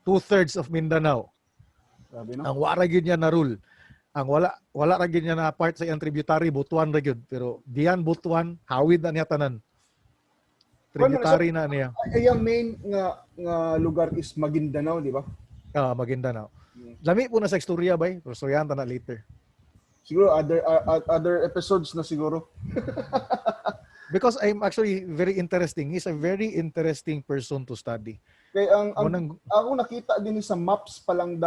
2/3 of Mindanao. Sabi no? Ang wala gyud niya na rule. Ang wala ra gyud niya na part sa iyang tributary, Butuan ra gyud. Pero diyan Butuan, hawid na niya tanan. Tributary na niya. Ay, ang main nga lugar is Maguindanao, di ba? Maguindanao. Lami po na sa istorya bay, pero storyahan ta na later. Siguro other episodes na siguro. Because I'm actually very interesting. He's a very interesting person to study. Kaya ako nakita din sa maps pa lang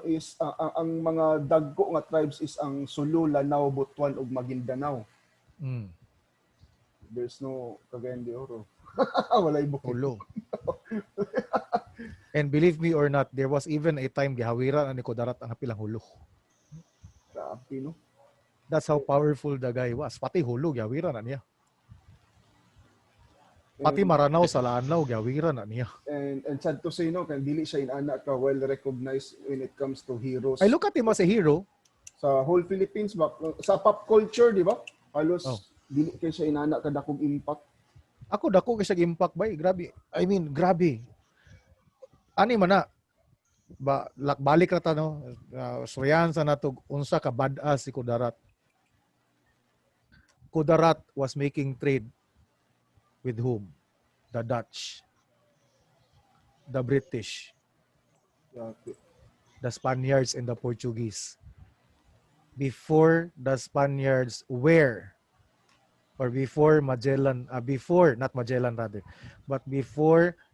is ang mga dagko nga tribes is ang Sulu, Lanao, Butuan ug Maguindanao. There's no Cagayan de Oro. Walay Bukid. Ulo. And believe me or not, there was even a time gihawiran ni Kudarat ang pilang hulo. Grabe, no? That's how powerful the guy was. Pati hulo, gihawiran na niya. Pati Maranao sa Lanao, gihawiran na niya. And sad to say, no, kaya dili siya inana ka well recognized when it comes to heroes. I look at him as a hero. Sa whole Philippines, sa pop culture, di ba? Halos, Oh. dili kay siya inana ka dakong impact. Ako dako kay sa impact bay, grabe. I mean, grabe. Ani man na balik ra ta no. Suryan sa nato unsa ka badass si Kudarat. Kudarat was making trade with whom? The Dutch, the British, Grabe. the Spaniards, and the Portuguese. Before the Spaniards before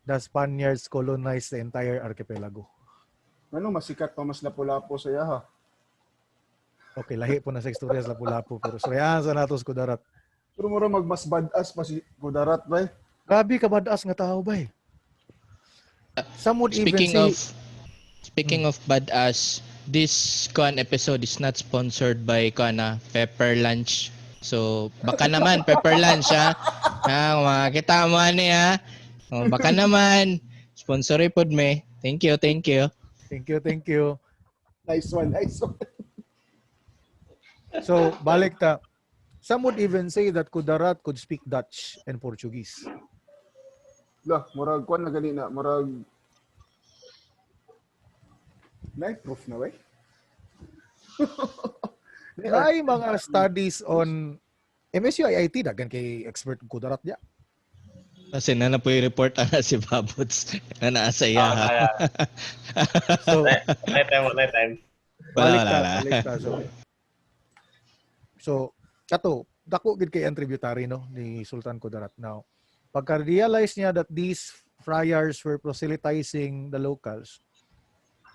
the Spaniards colonized the entire archipelago. Ano, masikat pa mas lapu-lapo sa yaha. Okay, lahi po na sa istorya sa Lapu-Lapu. Pero suryahan sa natos Kudarat. Pero mura magmas badass pa si Kudarat bay. Grabe ka badass nga tao ba eh. Some would even Speaking say, of badass, this kuan episode is not sponsored by kuana Pepper Lunch. So baka naman Pepper Lunch ha. Ha, makita mo ani ha. O, baka naman sponsor pod me. Thank you. thank you. Nice one, nice one. So, balik ta. Some would even say that Kudarat could speak Dutch and Portuguese. Lah, murag kwan na ganina, murag night proof na way. Ay mga studies on MSU IIT dagan kay expert Kudarat ya. Kasi na po i-report ana si Babots na nasa iya ha. So, Night time. balik Wala. ta. So, kato, dako gid kay ang tributary no ni Sultan Kudarat now. Pagka-realize niya that these friars were proselytizing the locals,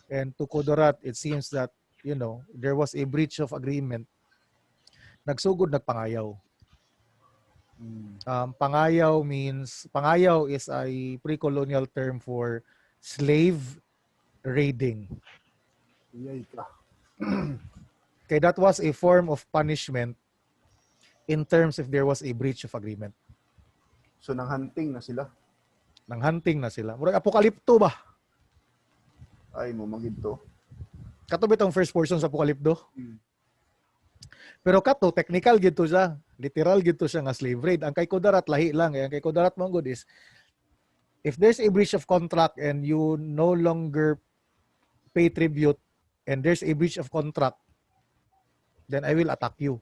and to Kudarat, it seems that, there was a breach of agreement. Nagsugod, nagpangayaw. Pangayaw is a pre-colonial term for slave raiding. Iyay ka. Kaya that was a form of punishment in terms if there was a breach of agreement. So nang hunting na sila. Nang hunting na sila. Murag apokalipto ba? Ay mo magidto. Kato bitong first portion sa apokalipto. Hmm. Pero kato, technical gito siya. Literal gito siya nga slave raid. Ang kay Kudarat, lahi lang. Ang kay Kudarat mong good is, if there's a breach of contract and you no longer pay tribute and there's a breach of contract, then I will attack you.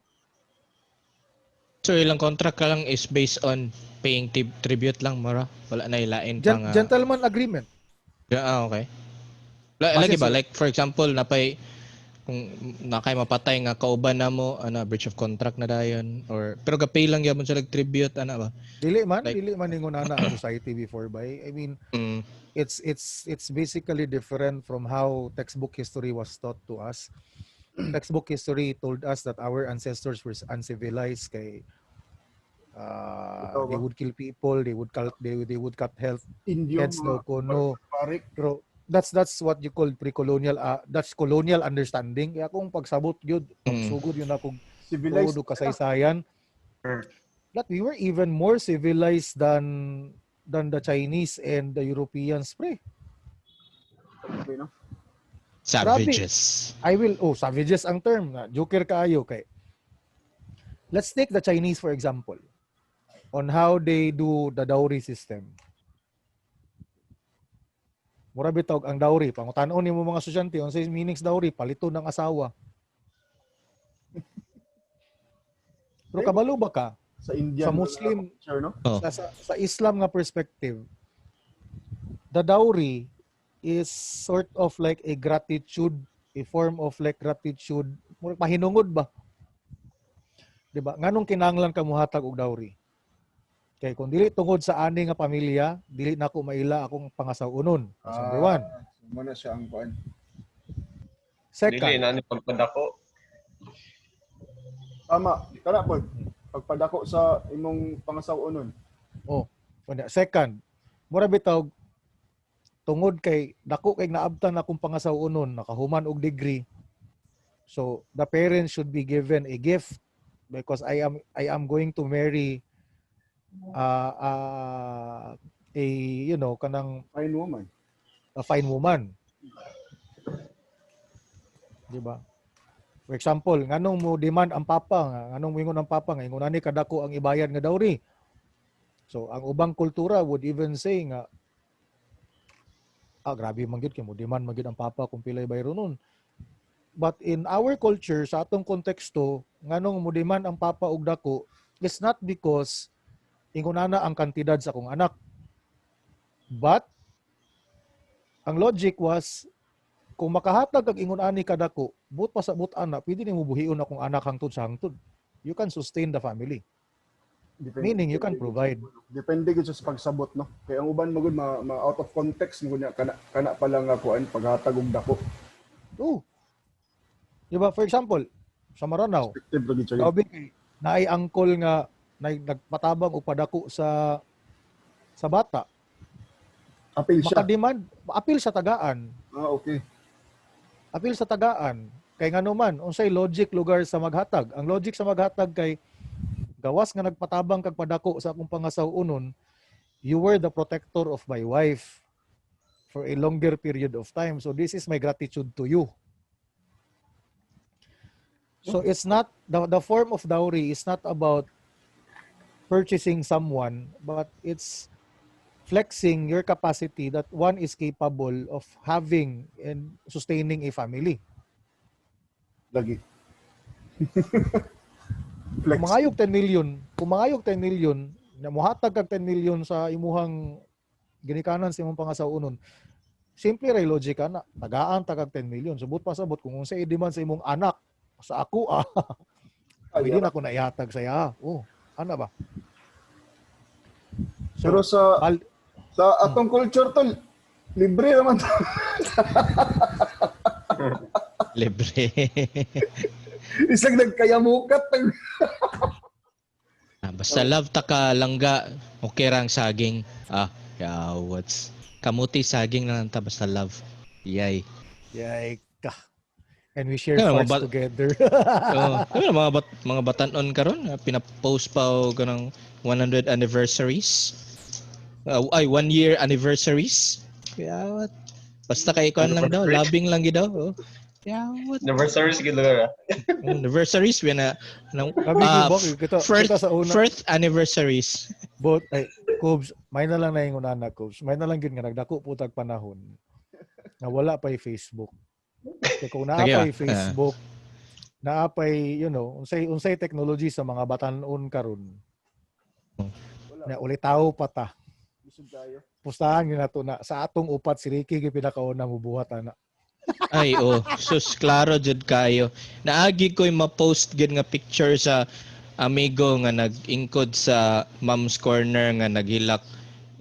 So ilang contract ka lang is based on paying tribute lang mara. Wala na ilain pang Gentleman agreement. okay. Base Lagi ba sa- like for example napay kung nakay mapatay nga kauban namo breach of contract na dayon or pero gapay lang gyapon sa tribute ana ba? Dili man Like- ningon ana ang society before by. I mean, Mm. it's basically different from how textbook history was taught to us. Textbook history told us that our ancestors were uncivilized kay Ito ba? they would kill people, they would cut Indio heads no kuno. parik. Pero that's what you call pre-colonial, that's colonial understanding. Kaya kung pagsabot gyud, pagsugod yun akong Civilized. tuod kasaysayan, that we were even more civilized than the Chinese and the Europeans, pre. Okay, no? Savages. Savages ang term. Joker kaayo kay. Let's take the Chinese for example on how they do the dowry system. Mura bitog ang dowry. Pangutan-on nimo mga estudyante, unsay meanings dowry? Palito ng asawa. Pero kabalo ba ka? Sa Indian Sa Muslim, culture, no? Oh. sa Islam nga perspective, the dowry is sort of like a gratitude, a form of like gratitude. Murag mahinungod ba? 'Di ba? Nganong kinahanglan ka muhatag og dowry? Kay kung dili tungod sa ani nga pamilya, dili nako maila akong pangasaw-unon. That's number one. Muna siya ang kuan. Dili Second, na ni pagpadako. Tama, kana po. Pagpadako sa imong pangasaw-unon. second, mura bitaw tungod kay dako kay naabtan akong pangasaw-unon, nakahuman og degree. So the parents should be given a gift because I am going to marry kanang Fine woman. a fine woman. Di ba? For example, nganong mo demand ang papa, nganong moingon ang papa nga ingon ani kadako ang ibayad nga dowry. So ang ubang kultura would even say nga grabe man gyud kay mo demand man gyud ang papa kung pila ibayro nun. But in our culture, sa atong konteksto, nganong mo demand ang papa og dako, it's not because ingunana ang kantidad sa akong anak. But ang logic was kung makahatag kag ingon ani kadako, but pasabot ana, pwede nimo buhion akong anak hangtod sa hangtod. You can sustain the family. Meaning you can provide. Depende gid sa pagsabot, no? Kaya ang uban magud out of context mo kana pa lang nga kuan paghatag og dako. Oh. Di ba? For example, sa Maranao. Perspective lagi siya. Grabe kay naay angkol nga nagpatabang og padako sa bata. Apil siya. Makademand, apil sa tagaan. Okay. Apil sa tagaan. Kay ngano man, unsay logic lugar sa maghatag. Ang logic sa maghatag kay gawas nga nagpatabang kag padako sa akong pangasaw-unon, you were the protector of my wife for a longer period of time. So this is my gratitude to you. So it's not, the form of dowry is not about purchasing someone, but it's flexing your capacity that one is capable of having and sustaining a family. Lagi. Kung mangayog 10 million, na muhatag kag 10 million sa imuhang ginikanan sa imong pangasawunon, simple ray logic na, tagaan tagag 10 million. Subot pa sabot kung unsa i-demand sa imong anak, sa ako pwede na ako na ihatag sa iya. Ano ba? So, Pero sa atong culture to, libre naman to. Libre. Isang nagkayamukat. Basta love ta ka langga, okay rang saging. What's kamuti saging na lang ta basta love. Yay. yay ka. And we share Kaya, farts together. Mga batanon karon pina-post pa og kanang 100 anniversaries. 1 year anniversaries. Kaya what? Basta kay kuan lang daw, labing lang gid daw. Kaya what? Anniversary sige lugar. Anniversaries we na Kita sa una. first anniversaries. But Cubs, may na lang naingon na Cubs. May na lang gid nga nagdako putag panahon. Na wala pa Facebook. Kaya kung naapay Facebook, naapay, unsay technology sa mga batanon karon. Na ulitaw pa ta. Pustahan yun na to na sa atong upat si Ricky yung pinakauna mubuhat ana. Ay, sus, klaro jud kayo. Naagi ko'y ma-post gid nga picture sa amigo nga nag-ingkod sa mom's corner nga naghilak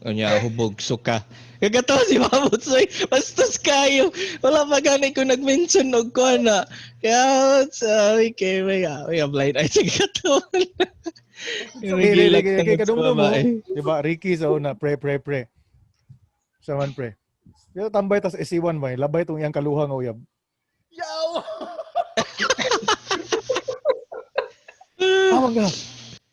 unya hubog suka. Kagato si Mamutsoy, bastos kayo. Wala pa gani ko nag-mention og ko na. Kaya sabi kay may blind eye sa gato. Kaya kadumdum mo, diba, Ricky sa una, pre. Saman pre. Pero tambay tas isiwan ba, labay tong iyang kaluhang uyab. Yaw! Amang ka.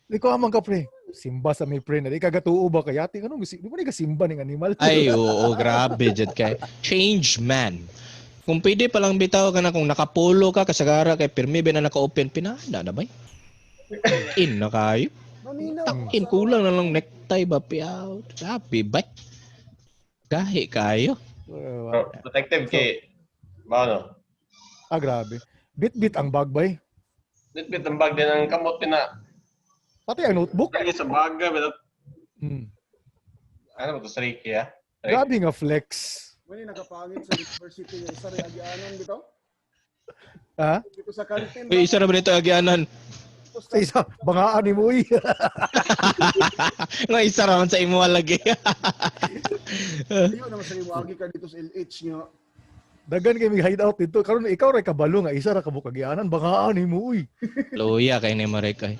Ikaw amang ka pre. Simba sa may pre na. Di kagatuo ba kaya? Di mo ni kasimba ng animal. Ay, oo, grabe jud kay. Change man. Kung pwede pa lang bitaw ka na kung nakapolo ka kasagara kay pirmi ba na naka-open pinada na ba? In na kayo. In kulang na lang necktie ba piaw. Sabi ba? Gahi kayo. Protective kay ano? Grabe. Bit-bit ang bagbay. Bit ang bag din ang kamot pina. Pati ang notebook. Kaya sa baga pero Hmm. ano ba to sa Ricky ah? Grabe nga flex. Wala nakapangit sa university yung isa rin agianan dito. Ha? Dito sa kantin. Uy, isa na ba nito agyanan? Sa isa, bangaan ni mo Nga isa raman sa imo lagi. Iyo naman sa iwagi ka dito sa LH nga. Dagan kay mig hideout dito. Karon ikaw ray kabalo nga isa ra ka bukagianan, bangaan ni mo uy. Luya kay ni Marek ay.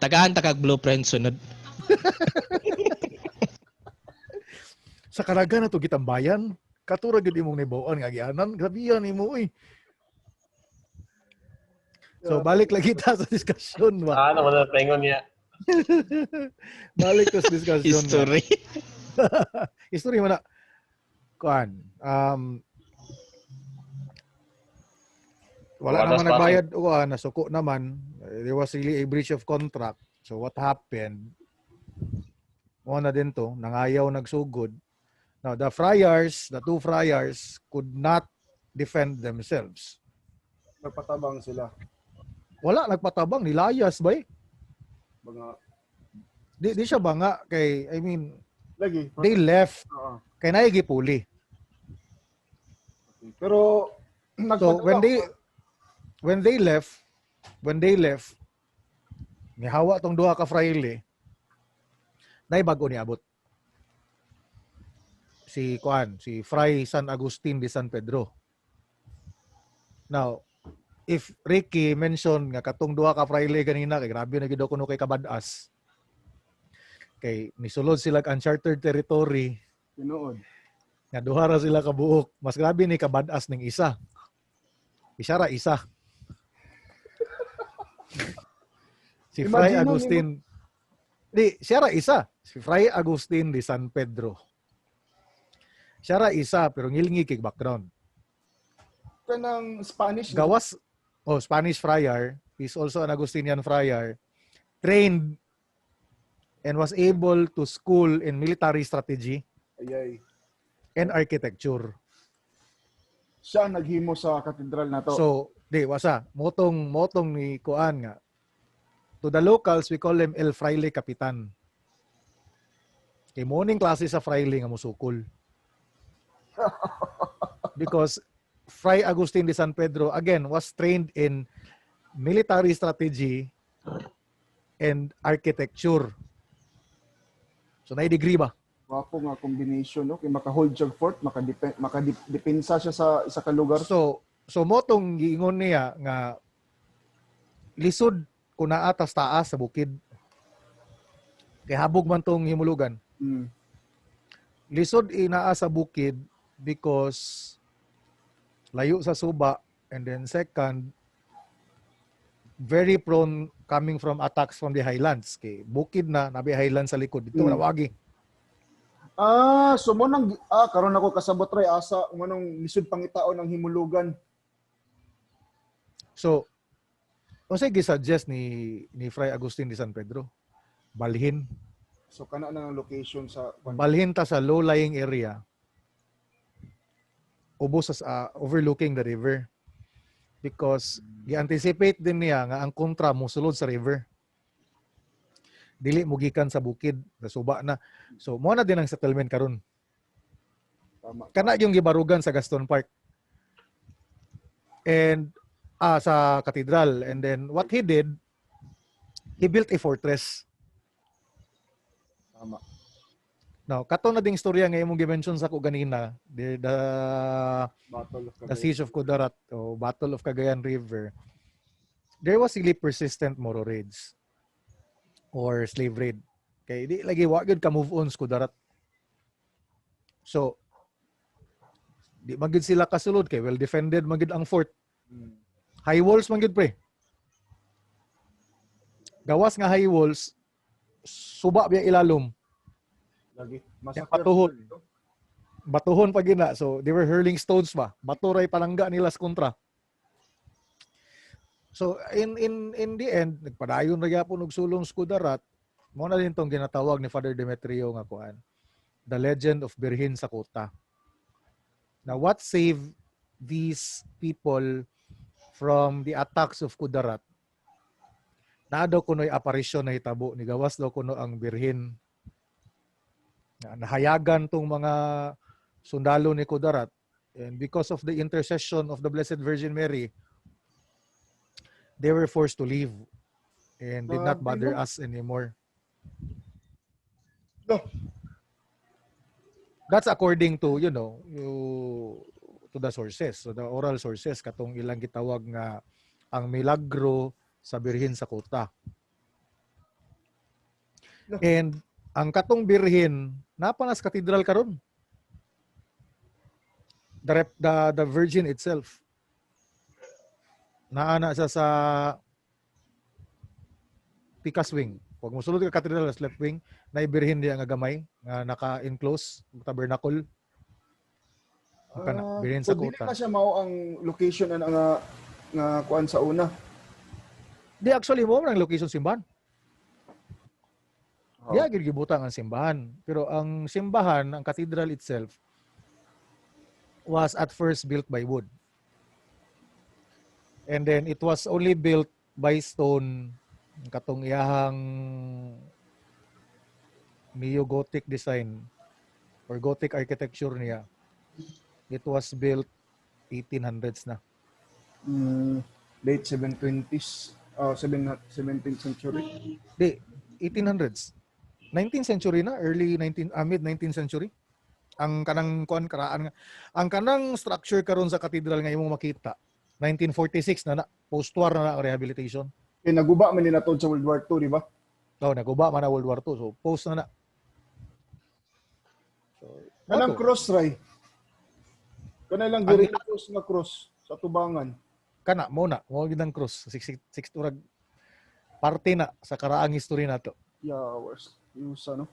Tagaan takag blueprint sunod. Sa karagan na to gitambayan, katura gid imong nibawan nga agianan, grabe yan ni mo uy. So balik lagi ta sa diskusyon ba. Ano man na pengon niya. Balik ta sa diskusyon. History. History man na. Kuan. Wala naman nagbayad o nasuko naman. There was really a breach of contract. So what happened? Mo na din to, nangayaw nagsugod. Now the two friars could not defend themselves. Nagpatabang sila. Wala nagpatabang, nilayas ba eh? Mga Di siya banga kay lagi. they left Oo. kay naigipuli. Pero So when they left, nihawa tong duha ka fraile, naibago niabot. Si Fray San Agustin de San Pedro. Now, if Ricky mention nga katong duha ka fraile kanina kay grabe na gid kuno kay kabad-as. Kay nisulod sila ang uncharted territory Tinuod. nga duha ra sila ka buok. Mas grabe ni kabad-as ning isa. Isa ra isa. Si Fray Imagine mo, Agustin. Di, siya ra isa. Si Fray Agustin de San Pedro. Siya ra isa pero ngilngi kay background. Kanang Spanish. Gawas Spanish friar, he's also an Agustinian friar, trained and was able to school in military strategy Ayay. and architecture. Siya ang naghimo sa katedral na to. So, di wasa motong ni kuan nga. To the locals we call him El Fraile Capitan. Kay morning klase sa fraile nga musukol. Because Fray Agustin de San Pedro again was trained in military strategy and architecture. So na-degree ba? Wapo nga combination, no? Kay maka-hold siya fort, makadepensa siya sa isa ka lugar. So motong giingon niya nga lisod kuna atas taas sa bukid. Kay habog man tong himulugan. Mm. Lisod inaa sa bukid because layo sa suba, and then second, very prone coming from attacks from the highlands. Kay bukid na, nabi highlands sa likod. Dito na wagi. So mo nang karon ako kasabot ray asa manong lisod pangitaon ng himulugan. So, unsay gi-suggest ni Fray Agustin de San Pedro? Balhin. So kana na ang location sa Balhin ta sa low-lying area. Ubos sa overlooking the river. Because gi-anticipate din niya nga ang kontra mo sulod sa river. Dili mo gikan sa bukid, sa suba na. So mo na din ang settlement karon. tama. Kana yung gibarugan sa Gaston Park. And sa cathedral. And then what he did, he built a fortress. Tama. Now, kato na ding storya nga imong gi-mention sa ko ganina, the Battle of the Cagayan. Siege of Kudarat o Battle of Cagayan River. There was really persistent Moro raids or slave raid. Kay di lagi wa gyud ka move on sa Kudarat. So di magid sila kasulod kay well defended magid ang fort. Mm. High walls man gyud pre. Gawas nga high walls suba biya ilalom. Lagi. Yung patuhon. Batuhon pa gina. So they were hurling stones ba. Baturay palangga nila sa kontra. So in the end nagpadayon ra gyapon og sulong sa Kudarat. Mao na din tong ginatawag ni Father Demetrio nga kuan. The Legend of Birhin sa Kota. Now what saved these people from the attacks of Kudarat? Naa daw kuno'y apparition na hitabo ni gawas daw kuno ang Birhin. Nahayagan tong mga sundalo ni Kudarat, and because of the intercession of the Blessed Virgin Mary, they were forced to leave and did not bother us anymore. No. That's according to, to the sources, so the oral sources, katong ilang gitawag nga ang milagro sa Birhin sa Kota. No. And ang katong Birhin, napanas katedral karon. The Virgin itself. Naana sa Picas Wing. Pag musulod ka katedral sa left wing, naibirhin diya nga gamay nga naka-enclose tabernacle. Kana Birhin sa So dili Kota. na siya mao ang location nga kuan sa una. Di actually mo ang location simbahan. Oh. Di agad gibutang ang simbahan. Pero ang simbahan, ang cathedral itself, was at first built by wood. And then it was only built by stone, katong iyahang neo-Gothic design or Gothic architecture niya. It was built 1800s na. Late 720s, 17th century. Di, 1800s. 19th century na, mid 19th century. Ang kanang kuan karaan nga. Ang kanang structure karon sa cathedral nga imong makita 1946 na post-war na rehabilitation. Kaya naguba man ni natod sa World War II, di ba? So, naguba man na World War II. So, post na. So, Kanang cross, Ray. Kanang lang cross na cross sa tubangan. Kana, muna. Mo gid ang cross. Six turag parte na sa karaang history nato. Yeah, worse. Use, ano?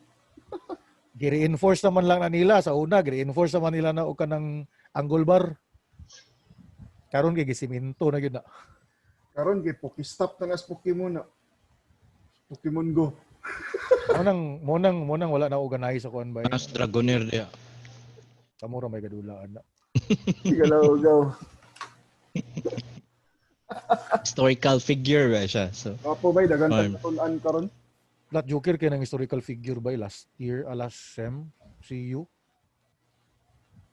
Gi-reinforce naman lang na nila sa una. Gi-reinforce naman nila na o kanang angle bar. Karon kay gisiminto na gyud na. Karon kay Pokestop na nas Pokemon na. Pokemon Go. Monang wala na organize sa kuan ba. Mas Dragonair dia. Samura may gadulaan na. Galaw-gaw. Historical figure ba siya. So, Apo ba, dagan Fine. tatulan karon. Lat Joker kay nang historical figure ba last year, last sem, CU.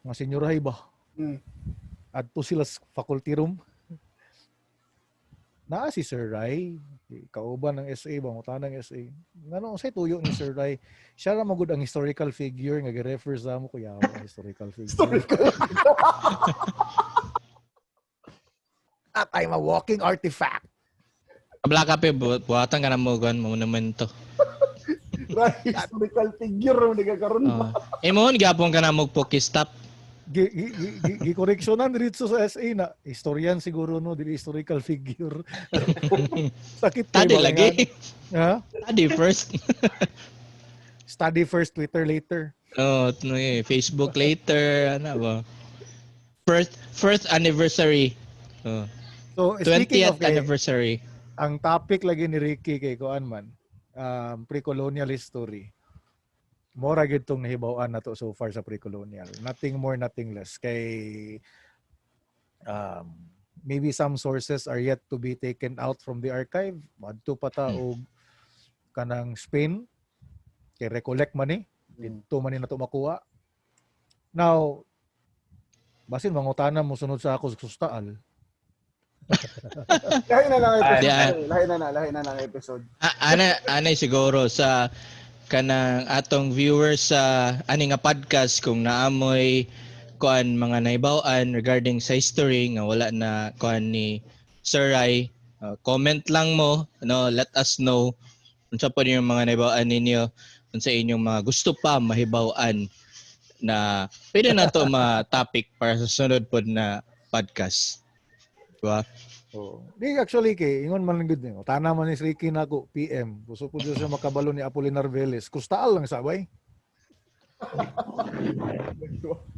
Mga senyorahay ba? Hmm. Adto sila sa faculty room. Naa si Sir Rai, kauban ng SA ba, mutanang SA. Ngano say tuyo ni Sir Rai, siya ra magud ang historical figure nga gi-refer sa mo kuya ang historical figure. At I'm a walking artifact. kabla ka pe buhatan ka na mo gan monumento. Ray, historical figure mo nagkakaroon ba? Imon gyapon ka na mo Pokestop. Gi-correctionan dito sa SA na historian siguro no, dili historical figure. Sakit Tadi kayo, lagi. Ha? Tadi first. Study first, Twitter later. Facebook later, ano ba? First anniversary. So, speaking 20th of anniversary. ang topic lagi ni Ricky kay kuan man, pre-colonial history. Mora gid tong nahibaw-an nato so far sa pre-colonial. Nothing more, nothing less. Kay maybe some sources are yet to be taken out from the archive. Madto pa ta og kanang Spain. Kay recollect man ni. Dito man ni nato makuha. Now, basin mangutana mo sunod sa ako sa Sustaal. Lahi na lang episode. Yeah. Lahi na lang episode. Ana siguro sa kanang atong viewers sa ani nga podcast kung naamoy kuan mga naibaw-an regarding sa history nga wala na kuan ni Sir Rai, comment lang mo, let us know unsa pa yung mga naibaw-an ninyo, unsa inyong mga gusto pa mahibaw-an na pwede na to ma-topic para sa sunod pod na podcast. Diba? Di actually kay ingon man lang gud ni. Tana man ni Ricky nako PM. Gusto ko siya makabalo ni Apolinar Velez. Kustaal lang sabay.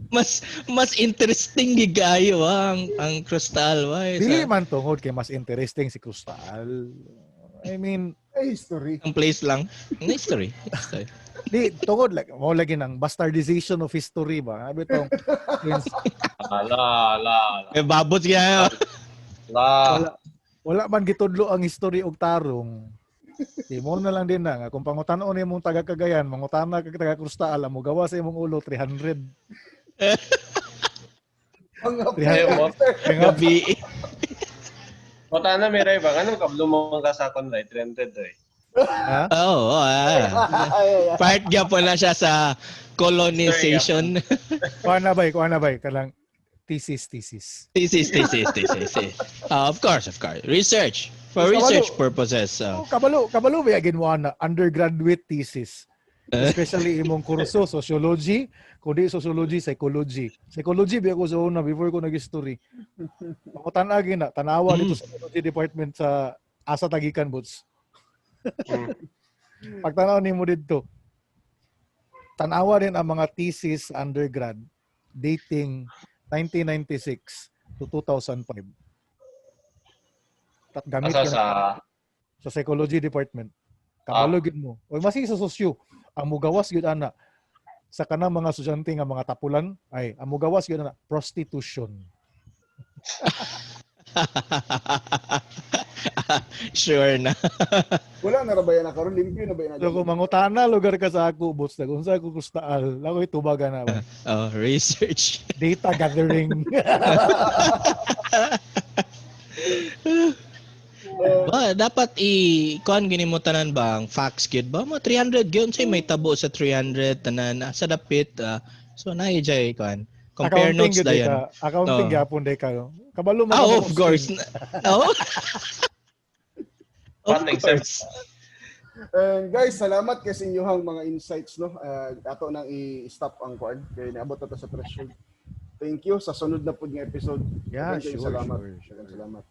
Mas interesting gigayo ang Crystal Dili man tungod kay mas interesting si Crystal. I mean, history. ang place lang ang history. di tungod like mo lagi nang bastardization of history ba. Abi tong Babot kaya. wala man gitudlo ang history og tarong. Di mo na lang din na nga kung pangutan-on imong taga Cagayan, mangutana ka taga Crystal, mo gawa sa imong ulo 300. Ang Gabi. Mata na may ray ba? Anong kablo mo ka sa akon, right? 300 eh. Ha? Part gyapon na siya sa colonization. Kuan na bay kanang thesis. Thesis. Of course. Research. For research purposes. Kabalo ba ginwa na undergraduate thesis. Especially imong kurso sociology, kundi sociology, psychology. Psychology ba ako sa una before ko nag-history. Ako tanagi na tanawa dito sa psychology department sa Asa Tagikan Boots. Pagtanaw nimo dito, tanawa rin ang mga thesis undergrad dating 1996 to 2005. Gamit Sa sa psychology department. Kabalo gid mo. O masi sa sosyo, ang mugawas gid ana sa kanang mga estudyante nga mga tapulan ay ang mugawas gid ana prostitution. Sure na. Wala na rabayan na karon, limpyo na ba yan? So kung mangutana lugar ka sa ako, boss, na kung sa ako kustaal, lakoy tubaga na ba? Research. Data gathering. Ba, dapat kuan gini mo tanan ba ang facts gid ba mo 300 gyud say may tabo sa 300 tanan sa dapit so naay jay kuan Compare notes yun, dayon. Accounting Oh. gyapon day ka. Kabalo mo Oh, of course. No? Of Pating sem. course. And guys, salamat kasi inyong mga insights, no. Ato nang i-stop ang kuan kay naabot na to sa threshold. Thank you sa sunod na pud nga episode. Yeah, Daghang kayong sure, salamat. sure. Daghang salamat.